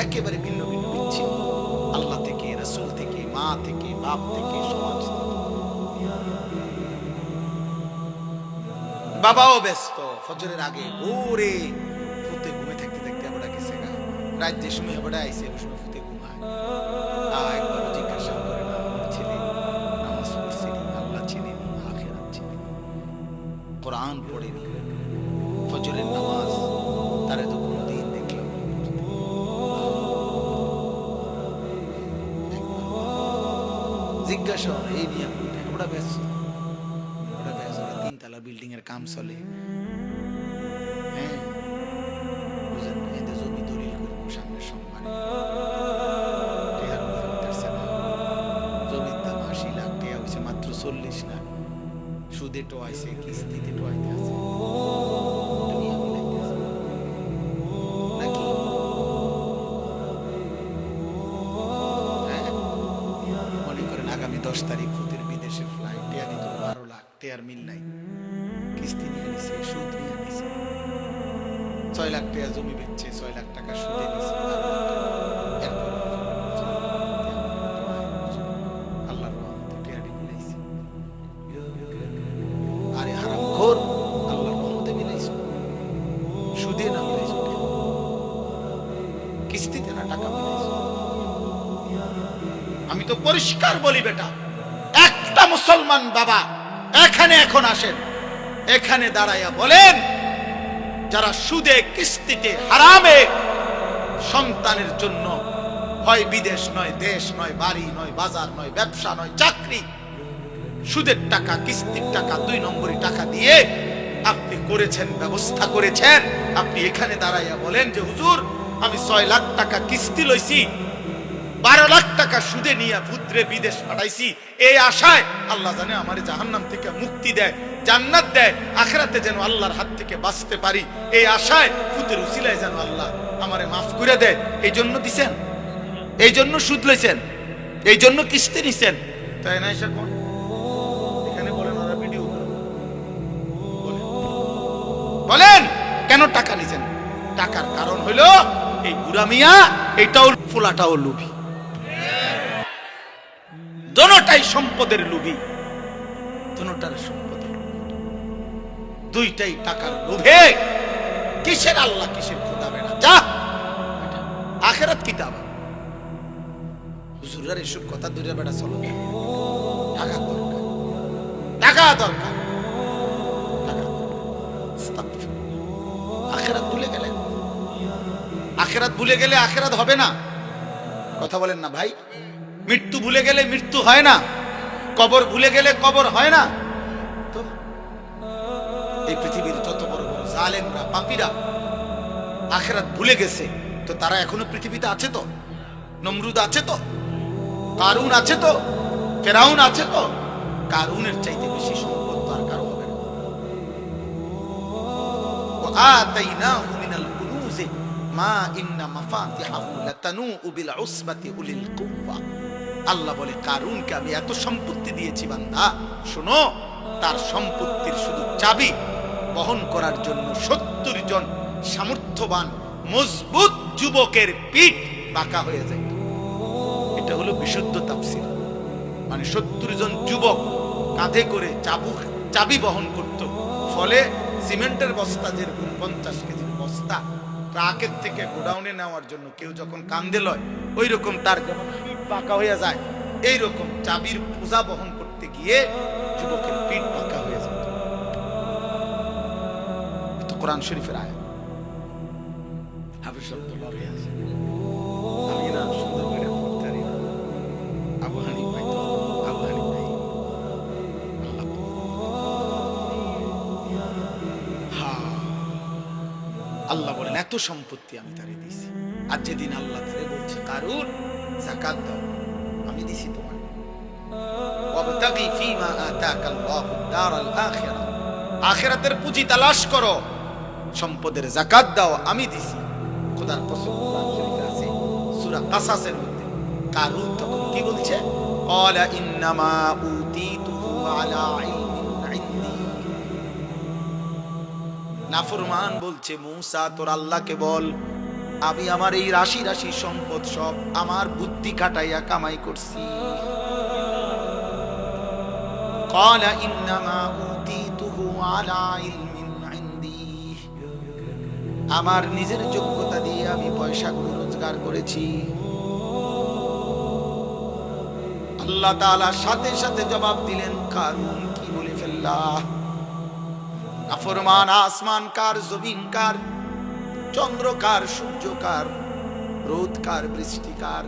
একেবারে ভিন্ন ভিন্ন বিচ্ছিন্ন আল্লাহ থেকে, রাসূল থেকে, মা থেকে, বাপ থেকে, সমাজ থেকে। বাবাও ব্যস্ত, ফজরের আগে ভোরে ফুতে ঘুমে থাকতে থাকতে আমরা গেছে গা, রাত যে সময় আমরা আইছে ওই সময় ফুতে ঘুমায়। একবারও জিজ্ঞাসা করে না আমার ছেলে নামাজ পড়ছেনি, আল্লাহ চিনেনি, আখিরাত চিনেনি, কোরআন পড়েনি, ফজরের নামাজ তারে তো কোনোদিন দেখলাম জিজ্ঞাসা এই নিয়ে আমরা ব্যস্ত। বিল্ডিং এর কাম চলে, হ্যাঁ বুঝেন, এদের জমি দলিল করবো সামনের সোমবারে, জমির দাম 80 লাখ টাকা হয়েছে, মাত্র 40 লাখ সুদে টোয়াইছে, কিস্তিতে টোয়াইতে আছে, নাকি? মনে করেন আগামী 10 তারিখ ফুতের বিদেশে ফ্লাইট, টেয়া দিত 12 লাখ, টেয়ার মিল নাই, কিস্তি নিয়ে নিছে, সুদ নিয়ে নিছে, 6 লাখ টাকা জমি বেচছে, 6 লাখ টাকা সুদে নিছে, আল্লাহর রহমতে টেয়ারি মিলাইছে। আরে হারামখোর, আল্লাহর রহমতে মিলাইছে, সুদে না মিলাইছে, কিস্তিতে না টাকা মিলাইছে। আমি তো পরিষ্কার বলি বেটা, একটা মুসলমান বাবা এখানে এখন আসেন, এখানে দাঁড়াইয়া বলেন যারা সুদে কিস্তিতে হারামে সন্তানের জন্য হয় বিদেশ নয়, দেশ নয়, বাড়ি নয়, বাজার নয়, ব্যবসা নয়, চাকরি, সুদের টাকা, কিস্তির টাকা, 2 নম্বরি টাকা দিয়ে আপনি করেছেন, ব্যবস্থা করেছেন, আপনি এখানে দাঁড়াইয়া বলেন যে হুজুর আমি 6 লাখ টাকা কিস্তি লইছি, 12 লাখ টাকা সুদে নিয়ে পুত্রে বিদেশ পাঠাইছি, এই আশায় আল্লাহ জানে আমারে জাহান্নাম থেকে মুক্তি দেয়, জান্নাত দেয়, আখিরাতে যেন আল্লাহর হাত থেকে বাঁচতে পারি, এই আশায় পুত্রের উসিলায় যেন আল্লাহ আমারে মাফ করে দেয়, এই জন্য দিছেন, এই জন্য সুদ লইছেন, এই জন্য কিস্তি নিছেন, তাই না? এখানে বলেন ওরা ভিডিও করে কেন টাকা নিছেন? টাকার কারণ হলো এই বুড়া মিয়া এটাও ফোলাটাও লোভী, দোনোটাই সম্পদের লোভী, দোনোটার সম্পদের লোভী, দুইটাই টাকার লোভে। কিসের আল্লাহ কিসের খোদা বেড়া, যা আখেরাত কিতাব। হুজুরের এসব কথা দূরে বেড়া চলো, টাকা দরকার, টাকা দরকার, আখেরাত ভুলে গেলে, আখেরাত ভুলে গেলে আখেরাত হবে না। কথা বলেন না ভাই? মৃত্যু ভুলে গেলে মৃত্যু হয় না, কবর ভুলে গেলে কবর হয় না। তো এই পৃথিবীর যত বড় বড় জালেমরা, পাপীরা আখেরাত ভুলে গেছে, তো তারা এখনো পৃথিবীতে আছে তো? নমরুদ আছে তো, কারুন আছে তো, ফেরাউন আছে তো। কারুনের চাইতে বেশি সম্পদ তো আর কারো হবে না। وآتيناه من الكنوز ما إن مفاتحه لتنوء بالعصبة أولي القوة। আল্লাহ বলে কারুনকে আমি এত সম্পত্তি দিয়েছি বান্দা, শোনো, তার সম্পত্তির শুধু চাবি বহন করার জন্য 70 জন সামর্থ্যবান মজবুত যুবকের পিঠ বাঁকা হয়ে যায়। এটা হলো বিশুদ্ধ তাফসীর। মানে 70 জন যুবক কাঁধে করে চাবি বহন করত, ফলে সিমেন্টের বস্তা যেরকম 50 কেজির বস্তা ট্রাকের থেকে গোডাউনে নেওয়ার জন্য কেউ যখন কাঁধে লয়, ওই রকম তার যেমন পিঠ বাঁকা হয়ে যায়, এইরকম চাবির বোঝা বহন করতে গিয়ে যুবকের পিঠ বাঁকা হয়ে যায়। তো কোরআন শরীফের আয়াত। হাফেজ আব্দুল্লাহ ভাই আছে, আমি না সুন্দর করে পড়তে পারি না। আবু হানিফ ভাই, আবু হানিফ ভাই আল্লাহ বলেন এত সম্পত্তি আমি তারে দিয়েছি। আর যেদিন আল্লাহ তারে বলছে কারুন যাকাত দাও, আমি দিছি তোমার। ওয়াবতাগি ফীমা আতাকাল্লাহু দারাল আখিরা, আখিরাতের পুঁজি তালাশ করো, সম্পদের যাকাত দাও, আমি দিছি। খোদার কসম, কোরআন শরীফে আছে সূরা কাসাসের মধ্যে। কারুন তখন কি বলছে? ক্বালা ইন্নামা উতীতুহু আলা ইলমিন ইনদি। নাফরমান বলছে, মূসা তোর আল্লাহকে বল, আমি আমার এই রাশি রাশি সম্পদ সব আমার বুদ্ধি খাটাইয়া কামাই করছি। ক্বালা ইন্নামা উতীতুহু আলা ইলমিন ইনদি, আমার নিজের যোগ্যতা দিয়ে আমি পয়সাগুলো রোজগার করেছি। আল্লাহ তাআলা সাথে সাথে জবাব দিলেন, কারুন কি বলে ফেললা? নাফরমান আসমান কার, জমিন কার, চন্দ্র কার, সূর্য কার, রোদ কার, বৃষ্টি কার,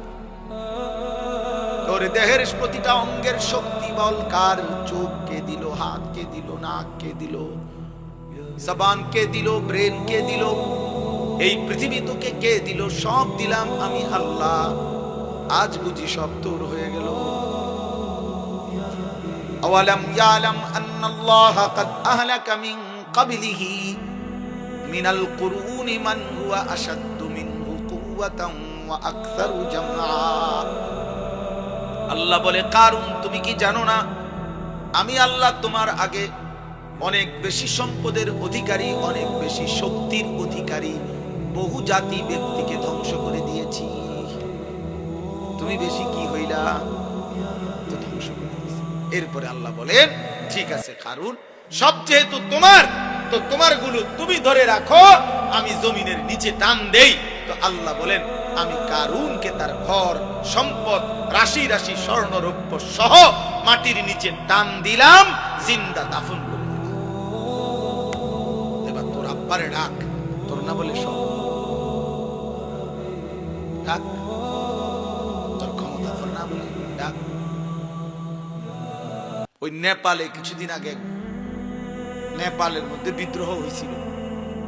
তোর দেহের প্রতিটা অঙ্গের শক্তি বল কার? চোখ কে দিল, হাত কে দিল, নাক কে দিল, জবান কে দিল, ব্রেন কে দিল, এই পৃথিবী তোকে কে দিল? সব দিলাম আমি আল্লাহ। আজ বুঝি সব তোর হয়ে গেল। আওয়ালাম ইয়ালাম আন্নাল্লাহা ক্বাদ আহলাকা মিন ক্বাবলিহি মিনাল কুরুনি মান হুয়া আশাদ্দু মিনহু কুওয়াতান ওয়া আকসারু জামআ। আল্লাহ বলে, কারুন তুমি কি জানো না আমি আল্লাহ তোমার আগে অনেক বেশি সম্পদের অধিকারী, অনেক বেশি শক্তির অধিকারী বহু জাতি ব্যক্তিকে ধ্বংস করে দিয়েছি। তুমি বেশি কি হইলা? তো ধ্বংস করে দিয়েছি। এরপরে আল্লাহ বলেন, ঠিক আছে কারুন, সব যেহেতু তোমার, তো তোমার গুলো তুমি ধরে রাখো, আমি জমিনের নিচে টান দেই। তো আল্লাহ বলেন, আমি কারুনকে তার ঘর সম্পদ রাশি রাশি স্বর্ণ রৌপ্য সহ মাটির নিচে টান দিলাম, জিন্দা দাফন করে দিলাম। এবার তোর আব্বারে ডাক, তোর না বলে সব ডাক, তোর ক্ষমতা তোর না বলে ডাক। ওই নেপালে কিছুদিন আগে নেপালের মধ্যে বিদ্রোহ হয়েছিল।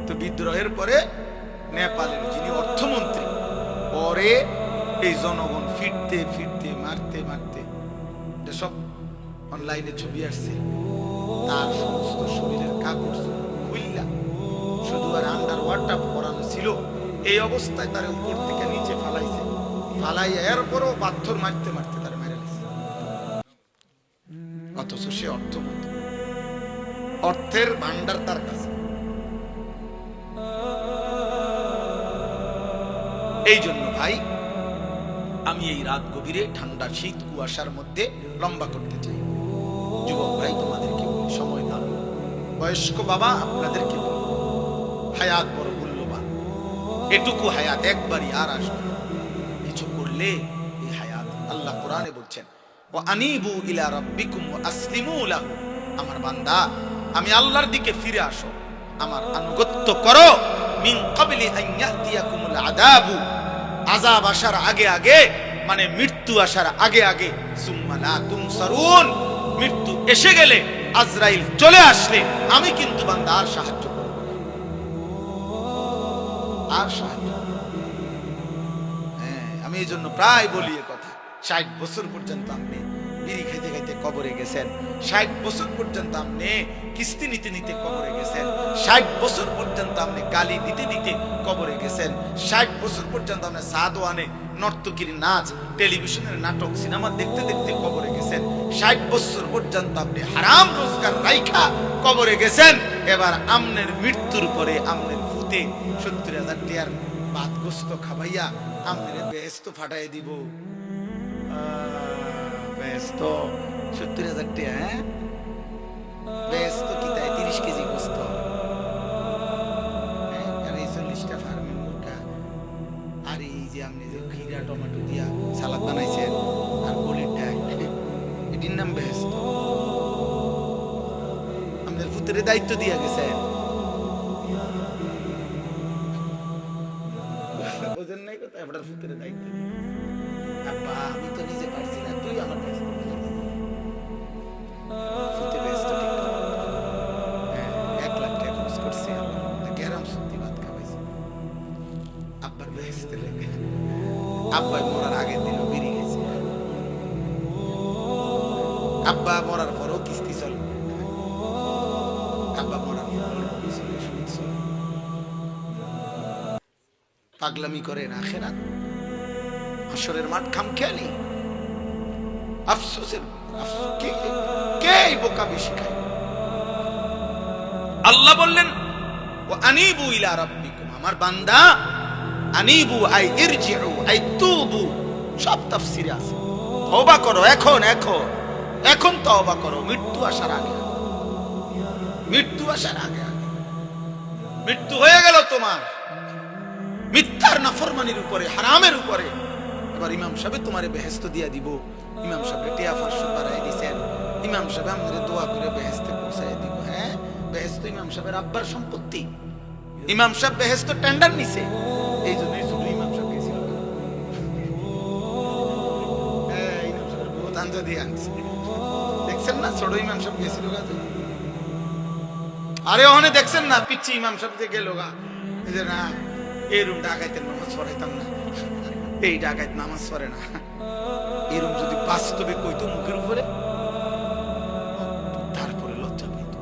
তো বিদ্রোহের পরে নেপালের যিনি অর্থমন্ত্রী, পরে এই জনগণ ফিরতে ফিরতে মারতে মারতে, সব অনলাইনে ছবি আসছে, তার সমস্ত শরীরের কাগজ খুইলা শুধু আর আন্ডার ওয়াটার পরানো ছিল, এই অবস্থায় তার উপর থেকে নিচে ফালাইছে, ফালাই এরপরও পাথর মারতে মারতে তার মেরে গেছে। অথচ সে অর্থমন্ত্রী, অর্থের ভান্ডার তার কাছে। এই জন্য ভাই আমি এই রাত গভীরে ঠান্ডা শীত কুয়াশার মধ্যে লম্বা করতে চাই। যুবক ভাই তোমাদেরকে বলি, সময় দাও। বয়স্ক বাবা আপনাদেরকে বলি, হায়াত বড় মূল্যবান। এটুকু হায়াত একবারই আর আসবে না। কিছু করলে এই হায়াত, আল্লাহ কোরআনে বলছেন, ওয়া আনিবু ইলা রাব্বিকুম ওয়া আসলিমু লাহু, আমার বান্দা আমি আল্লাহর দিকে ফিরে আসো, আমার আনুগত্য করো। মিন ক্বাবলি আন ইয়াতিয়াকুমুল আযাবু, আযাব আসার আগে আগে, মানে মৃত্যু আসার আগে আগে। সুম্মা লা তুনসারুন, মৃত্যু এসে গেলে, আজরাইল চলে আসলে আমি কিন্তু বান্দা আর সাহায্য করব না, আর সাহায্য। হ্যাঁ, আমি এই জন্য প্রায় বলি এ কথা। 60 বছর পর্যন্ত আপনি বিড়ি খাইতে খাইতে কবরে গেছেন, 60 বছর পর্যন্ত আপনি কিস্তি নিতে নিতে কবরে গেছেন, 60 বছর পর্যন্ত আপনি গালি দিতে দিতে কবরে গেছেন, 60 বছর পর্যন্ত আপনি সাদওয়ানে নর্তকীর নাচ, টেলিভিশনের নাটক, সিনেমা দেখতে দেখতে কবরে গেছেন, 60 বছর পর্যন্ত আপনি হারাম রোজগার রাইখা কবরে গেছেন। এবার আমনের মৃত্যুর পরে আমনের ভূতে 70,000 টিয়ার ভাত গোস্ত খাবাইয়া আমনের বেহেশত ফাটাই দিব। বেহেশত 70,000 টিয়া, হ্যাঁ বেহেশত কি তাই 30 কেজি গোস্ত, আর এই 40টা ফার্মের মুরগা, আর এই যে আপনি যে খিরা টমেটো দিয়া সালাদ বানাইছেন, আর গলির ডাল, এটির নাম বেহেশত। আমাদের ভূতের দায়িত্ব দিয়া গেছেন, বোঝেন নাই কথা, এবার ভূতের দায়িত্ব। আব্বা আমি তো নিজে পারছি না, তুই আমার কাছে ভূতে বেহেশত ঠিক করে। 1 লাখ টাকা খরচ করছি, গ্যারাম সত্যি ভাত খাওয়াইছি আব্বার বেহেশতে লেগে। আব্বাই মরার আগের দিনও বেরিয়ে গেছে, আব্বা মরার পরও কিস্তি চল, আব্বা মরার পরও সুদ চল। পাগলামি করে না আখেরাত, হাসরের মাঠ খামখেয়ালি, আফসোসের কে বোকা বেশি খায়। আল্লাহ বললেন, ওয়া আনিবু ইলা রাব্বিকুম, আমার বান্দা, আনিবু আই ইরজিউ আই তুবু, সব তাফসীরে আছে। তওবা করো, এখন এখন এখন তওবা করো, মৃত্যু আসার আগে, মৃত্যু আসার আগে। মৃত্যু হয়ে গেল তোমার মিথ্যার নাফরমানির উপরে, হারামের উপরে। এবার ইমাম সাহেব তোমারে বেহেশত দিয়া দিব। ইমাম সাহেব টিয়া 500 বাড়াই দিয়েছেন, ইমাম সাহেব আমাদের দোয়া করে বেহেশতে পৌঁছায় দিব। হ্যাঁ, বেহেশত ইমাম সাহেবের আব্বার সম্পত্তি, ইমাম সাহেব বেহেশত টেন্ডার নিছে, এই জন্যই শুধু ইমাম সাহেব গেছিল। হ্যাঁ, ইমাম সাহেবের বহুত আঞ্জা দিয়ে আনছে, দেখছেন না ছোট ইমাম সাহেব গেছিল গাছে। আরে ওখানে দেখছেন না পিচ্ছি ইমাম সাহেব যে গেল গা, এই যে না এই রুম ডাকাইতে নামাজ পড়াইতাম না, এই ডাকাইত নামাজ পড়ে না, এরকম যদি বাস্তবে কইতো মুখের উপরে, তারপরে লজ্জা পেত।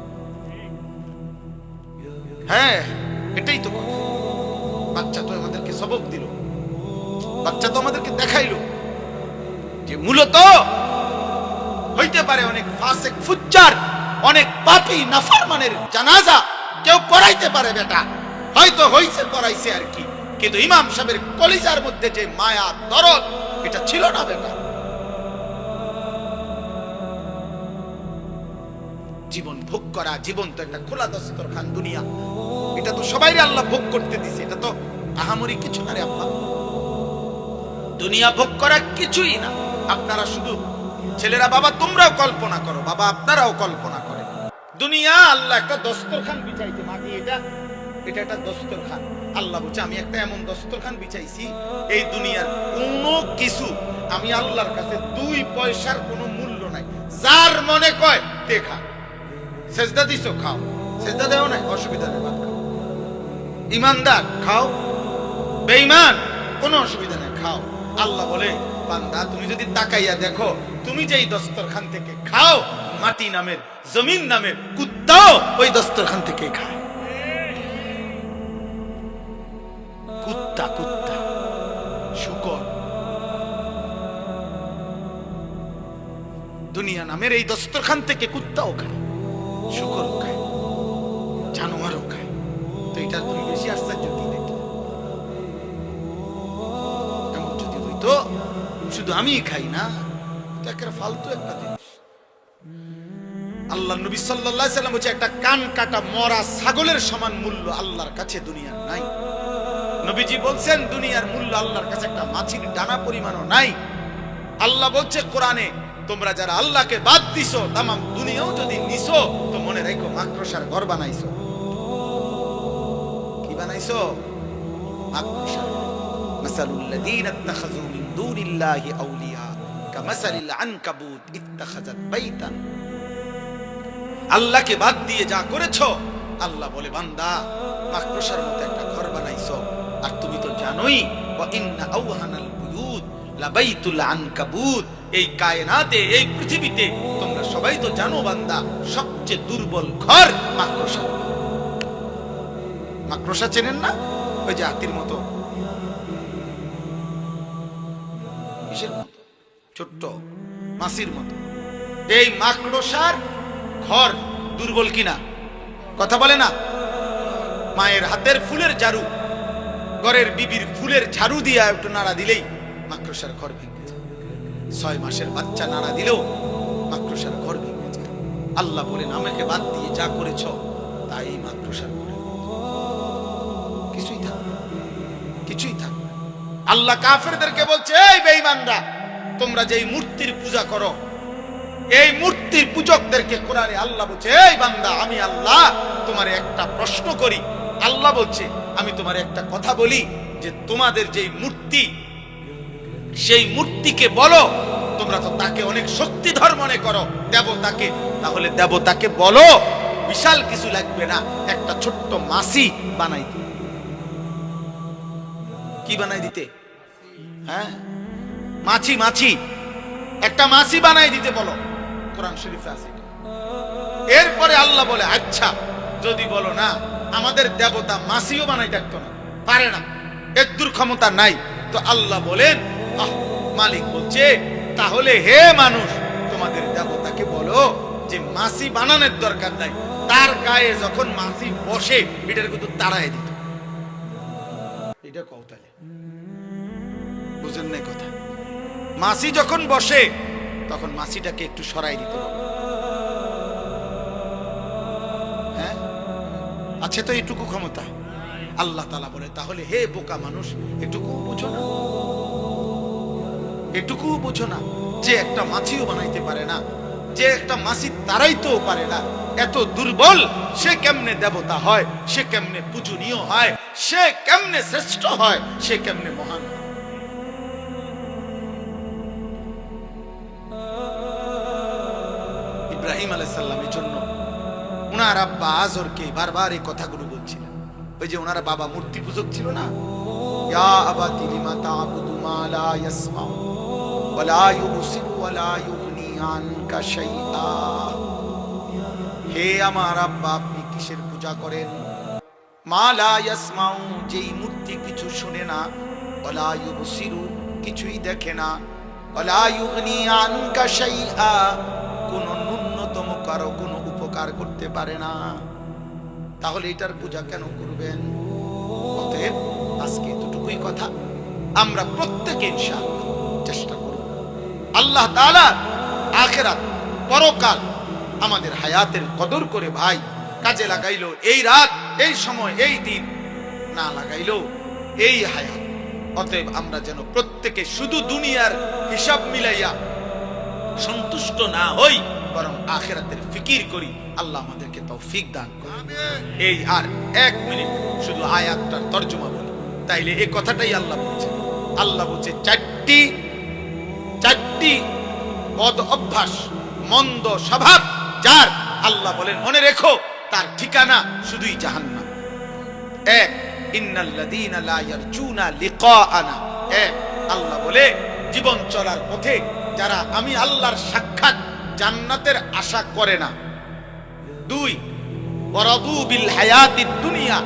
হ্যাঁ, এটাই তো কথা। বাচ্চা তো আমাদেরকে সবক দিল, বাচ্চা তো আমাদেরকে দেখাইলো যে মূলত হইতে পারে অনেক ফাসিক ফুজ্জার, অনেক পাপী নাফরমানের জানাজা কেউ পড়াইতে পারে বেটা, হয়তো হইছে পড়াইছে আর কি, কিন্তু ইমাম সাহেবের কলিজার মধ্যে যে মায়া দরদ, এটা ছিল না বেটা। জীবন ভোগ করা, জীবন তো একটা খোলা দস্তরখান দুনিয়া, এটা তো সবাইরে আল্লাহ ভোগ করতে দিছে, এটা তো আহামরি কিছু না রে আব্বা। দুনিয়া ভোগ করা কিছুই না। আপনারা শুধু ছেলেরা, বাবা তোমরাও কল্পনা করো, বাবা আপনারাও কল্পনা করেন, দুনিয়া আল্লাহ একটা দস্তরখান বিছাইতে, মাটি এটা এটা একটা দস্তরখান। আল্লাহ বলছে আমি একটা এমন দস্তরখান বিছাইছি, এই দুনিয়ার কোনো কিছু আমি আল্লাহর কাছে 2 পয়সার কোনো মূল্য নাই। যার মনে কয় দেখা, সেজদা দিছো খাও, সেজদা দেও না অসুবিধা নেই, ভাত খাও। ইমানদার খাও, বেঈমান কোনো অসুবিধা নেই, খাও। আল্লাহ বলে বান্দা তুমি যদি তাকাইয়া দেখো, তুমি যেই দস্তরখান থেকে খাও, মাটি নামের, জমিন নামের কুত্তাও ওই দস্তরখান থেকে খায়। কুত্তা কুত্তা শুকর, দুনিয়া নামের এই দস্তরখান থেকে কুত্তাও খায়, শুকরও খায়, জানোয়ারও খায়। তো এটা তুমি বেশি আশ্চর্য কি দেখলে? শুধু আমিই খাই না, এটা একটা ফালতু একটা জিনিস। আল্লাহ নবী সাল্লাল্লাহু আলাইহি সাল্লাম বলেছে একটা কান কাটা মরা ছাগলের সমান মূল্য আল্লাহর কাছে দুনিয়ার নাই। নবীজি বলছেন দুনিয়ার মূল্য আল্লাহর কাছে একটা মাছির ডানা পরিমাণও নাই। আল্লাহ বলছে কোরআনে, তোমরা যারা আল্লাহকে বাদ দিছো, তাম দুনিয়াও যদি নিছো তো মনে রাখো মাকড়সার ঘর বানাইছো। কি বানাইছো? মাকড়সার। মাসালুল লাযীনা ইত্তাখাযু মিন দুনিল্লাহি আউলিয়া কামাসালিল আনকাবুত ইত্তাখাযাত বাইতান। আল্লাহকে বাদ দিয়ে যা করেছো, আল্লাহ বলে বান্দা মাকড়সার মতো একটা ঘর বানাইছো। আর তুমি তো জানোই ওয়া ইন্না আওহানাল বুয়ুত লাবাইতুল আনকাবুত, এই কায়নাতে এই পৃথিবীতে তোমরা সবাই তো জানো বান্দা সবচেয়ে দুর্বল ঘর মাকড়সা। মাকড়সা চেনেন না? ওই যে হাতির মতো, কিসের মতো? ছোট্ট মাছির মতো। এই মাকড়সার ঘর দুর্বল কিনা কথা বলে না? মায়ের হাতের ফুলের ঝাড়ু, ঘরের বিবির ফুলের ঝাড়ু দিয়ে একটু নাড়া দিলেই মাকড়সার ঘর ভেঙে যায়। 6 মাসের বাচ্চা নাড়া দিলেও মাকড়সার ঘর ভেঙে যায়। আল্লাহ বলেন আমাকে বাদ দিয়ে যা করেছ তাই মাকড়সার ঘরে কিছুই থাকবে, কিছুই থাকবে। আল্লাহ কাফেরদেরকে বলছে, এই বেঈমানরা, তোমরা যেই মূর্তির পূজা করো, এই মূর্তির পূজকদেরকে কোরআনে আল্লাহ বলছে, এই বান্দা আমি আল্লাহ তোমারে একটা প্রশ্ন করি। আল্লাহ বলছে আমি তোমারে একটা কথা বলি যে তোমাদের যেই মূর্তি, সেই মূর্তিকে বলো, তোমরা তো তাকে অনেক শক্তিধর মনে করো দেবতাকে, তাহলে দেবতাকে বলো বিশাল কিছু লাগবে না, একটা ছোট্ট মাছি বানাই দিতে। কি বানাই দিতে? হ্যাঁ, মাছি, মাছি, একটা মাছি বানাই দিতে বলো। কোরআন শরীফে আছে। এরপরে আল্লাহ বলে আচ্ছা যদি বলো না আমাদের দেবতা মাছিও বানাই থাকতো না, পারে না, এর দূর ক্ষমতা নাই, তো আল্লাহ বলেন মালিক বলছে তাহলে হে মানুষ তোমাদের দেবতাকে বলো যে মাছি বানানোর দরকার নাই, তার গায়ে যখন মাছি বসে এটার কিন্তু তাড়াই দিত। এটা কৌতালে বুঝেন না কথা? মাছি যখন বসে তখন মাছিটাকে একটু সরাই দিতে হবে। হ্যাঁ, আছে তো এইটুকু ক্ষমতা? আল্লাহ তাআলা বলে তাহলে হে বোকা মানুষ এটুকু বুঝো না, এটুকু বুঝো না যে একটা মাছিও বানাইতে পারে না, যে একটা মাছি তাড়াইতেও পারে না, এত দুর্বল সে কেমনে দেবতা হয়, সে কেমনে পূজনীয় হয়, সে কেমনে শ্রেষ্ঠ হয়, সে কেমনে মহান হয়। ইব্রাহিম আলাইহিস সালামের জন্য ওনার আব্বা আজরকে বারবার এই কথাগুলো বলছিলেন। ওই যে ওনার বাবা মূর্তি পূজক ছিল না, ইয়া আবাতি লিমা তা'বুদু মা লা ইয়াসমাউ ওয়া লা ইউবসিরু ওয়া লা ইউগনি আনকা শাইআ। হে আমার আব্বা আপনি কিসের পূজা করেন? মা লা ইয়াসমাউ, যেই মূর্তি কিছু শুনে না, ওয়া লা ইউবসিরু, কিছুই দেখে না, ওয়া লা ইউগনি আনকা শাইআ, কোন ন্যূনতম কারো কোনো উপকার করতে পারে না। তাহলে এটার পূজা কেন করবেন? অতএব আজকে এতটুকুই কথা, আমরা প্রত্যেকে ইনশাআল্লাহ চেষ্টা করব আল্লাহ তাআলা আখিরাত পরকাল আমাদের হায়াতের কদর করে ভাই কাজে লাগাইলো। এই রাত, এই সময়, এই দিন না লাগাইলো এই হায়াত। অতএব আমরা যেন প্রত্যেকে শুধু দুনিয়ার হিসাব মিলাইয়া সন্তুষ্ট না হই, বরং আখিরাতের ফিকির করি। আল্লাহ আমাদেরকে তৌফিক দান করুন। এই আর 1 মিনিট শুধু আয়াতটার তরজমা বলি, তাইলে এই কথাটাই আল্লাহ বলছে। আল্লাহ বলছে চারটি বদ অভ্যাস, মন্দ স্বভাব যার, আল্লাহ বলেন মনে রেখো তার ঠিকানা শুধুই জাহান্নাম। 1, ইন্নাল্লাযীনা লা ইয়ারজুনা লিকাআনা। 1, আল্লাহ বলে জীবন চলার পথে যারা আমি আল্লাহর সাক্ষাৎ জান্নাতের আশা করে না। 2, ওয়ারাদু বিল হায়াতিদ দুনিয়া,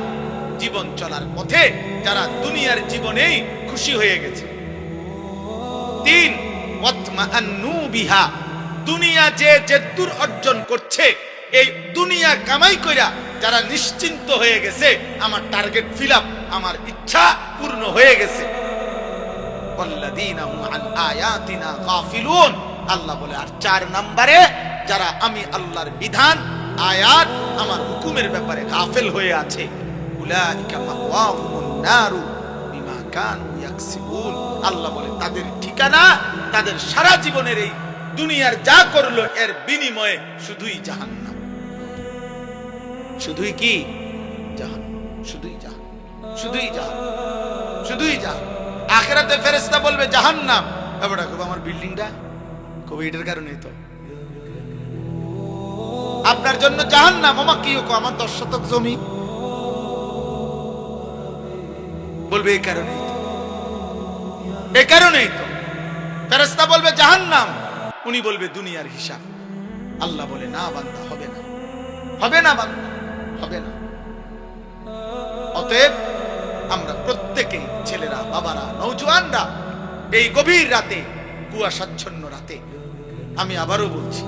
জীবন চলার পথে যারা দুনিয়ার জীবনেই খুশি হয়ে গেছে। 3, ওয়াতমাআন্নু বিহা, দুনিয়া যে যেদুর অর্জন করছে এই দুনিয়া কামাই কইরা যারা নিশ্চিন্ত হয়ে গেছে, আমার টার্গেট ফিল আপ, আমার ইচ্ছা পূর্ণ হয়ে গেছে। ওয়াল্লাযীনা হুম আন আয়াতিনা গাফিলুন। আল্লাহ বলে আর 4 নম্বরে যারা আমি আল্লাহর বিধান, আয়াত, আমার হুকুমের ব্যাপারে গাফিল হয়ে আছে, উলাইকা মাওয়াহুমুন নারু বিমা কানু ইয়াকসিবুন। আল্লাহ বলে তাদের ঠিকানা, তাদের সারা জীবনের এই দুনিয়ার যা করলো এর বিনিময়ে শুধুই জাহান্নাম। শুধুই কি? জাহান্নাম। শুধুই জাহান্নাম, শুধুই জাহান্নাম, শুধুই জাহান্নাম। আখিরাতে ফেরেশতা বলবে জাহান্নাম, এবারে কবে আমার বিল্ডিংটা কবে এটার কারণেই তো আপনার জন্য জাহান্নাম। আমার কি আমার 10 শতক জমি, বলবে এই কারণেই তো, এই কারণেই তো। ফেরেশতা বলবে জাহান্নাম, উনি বলবে দুনিয়ার হিসাব। আল্লাহ বলে না বান্দা, হবে না, হবে না বান্দা, হবে না। অতএব আমরা প্রত্যেকেই, ছেলেরা, বাবারা, নওজোয়ানরা, এই গভীর রাতে, কুয়াশাচ্ছন্ন রাতে, আমি আবারও বলছি,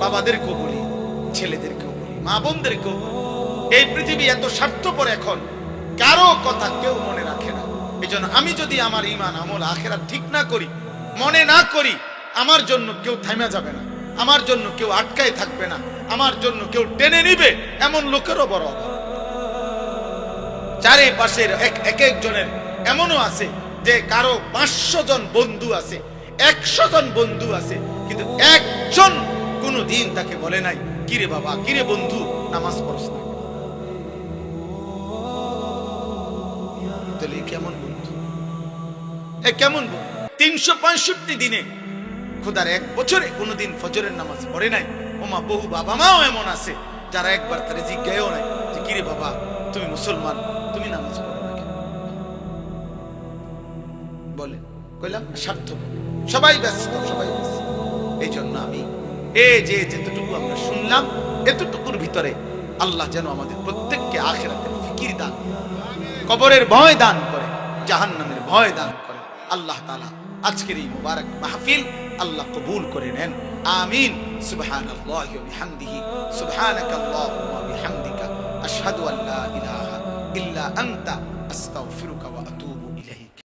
বাবাদেরকেও বলি, ছেলেদেরকেও বলি, মা বোনদেরকেও বলি, এই পৃথিবী এত স্বার্থপর, এখন কারো কথা কেউ মনে রাখে না। এজন্য আমি যদি আমার ঈমান, আমল, আখিরাত ঠিক না করি, মনে না করি, আমার জন্য কেউ থামা যাবে না, আমার জন্য কেউ আটকায় থাকবে না, আমার জন্য কেউ টেনে নিবে, এমন লোকেরও বড় অভাব। চারিপাশের এক একজনের এমনও আছে যে কারো 500 জন বন্ধু আছে, 100 জন বন্ধু আছে, কিন্তু একজন কোনদিন তাকে বলে নাই কিরে বাবা, কিরে বন্ধু, নামাজ পড়ছ না? তাহলে কেমন বন্ধু? এ কেমন বন্ধু? 365 দিনে, খোদার 1 বছরে কোনদিন ফজরের নামাজ পড়ে নাই। ওমা, বহু বাবা মাও এমন আছে যারা একবার তারে জিজ্ঞাসাও নাই যে কিরে বাবা, তুমি মুসলমান, তুমি নামাজ পড়ো না কেন? বলে কইলাম স্বার্থপর, সবাই ব্যস্ত, সবাই ব্যস্ত। এই জন্য আমি এই যে যেতটুকু আমরা শুনলাম, এতটুকুর ভিতরে আল্লাহ যেন আমাদের প্রত্যেককে আখিরাতের ফিকির দান, কবরের ভয় দান করে, জাহান্নামের ভয় দান করে। আল্লাহ তাআলা আজকের এই মুবারক মাহফিল আল্লাহ কবুল করে নেন। আমিন। সুবহানাল্লাহি ওয়া বিহামদিহি, সুবহানাকাল্লাহুম্মা ওয়া বিহামদিকা, আশহাদু আল্লা ইলাহা ইল্লা আনতা, আস্তাগফিরুকা ওয়া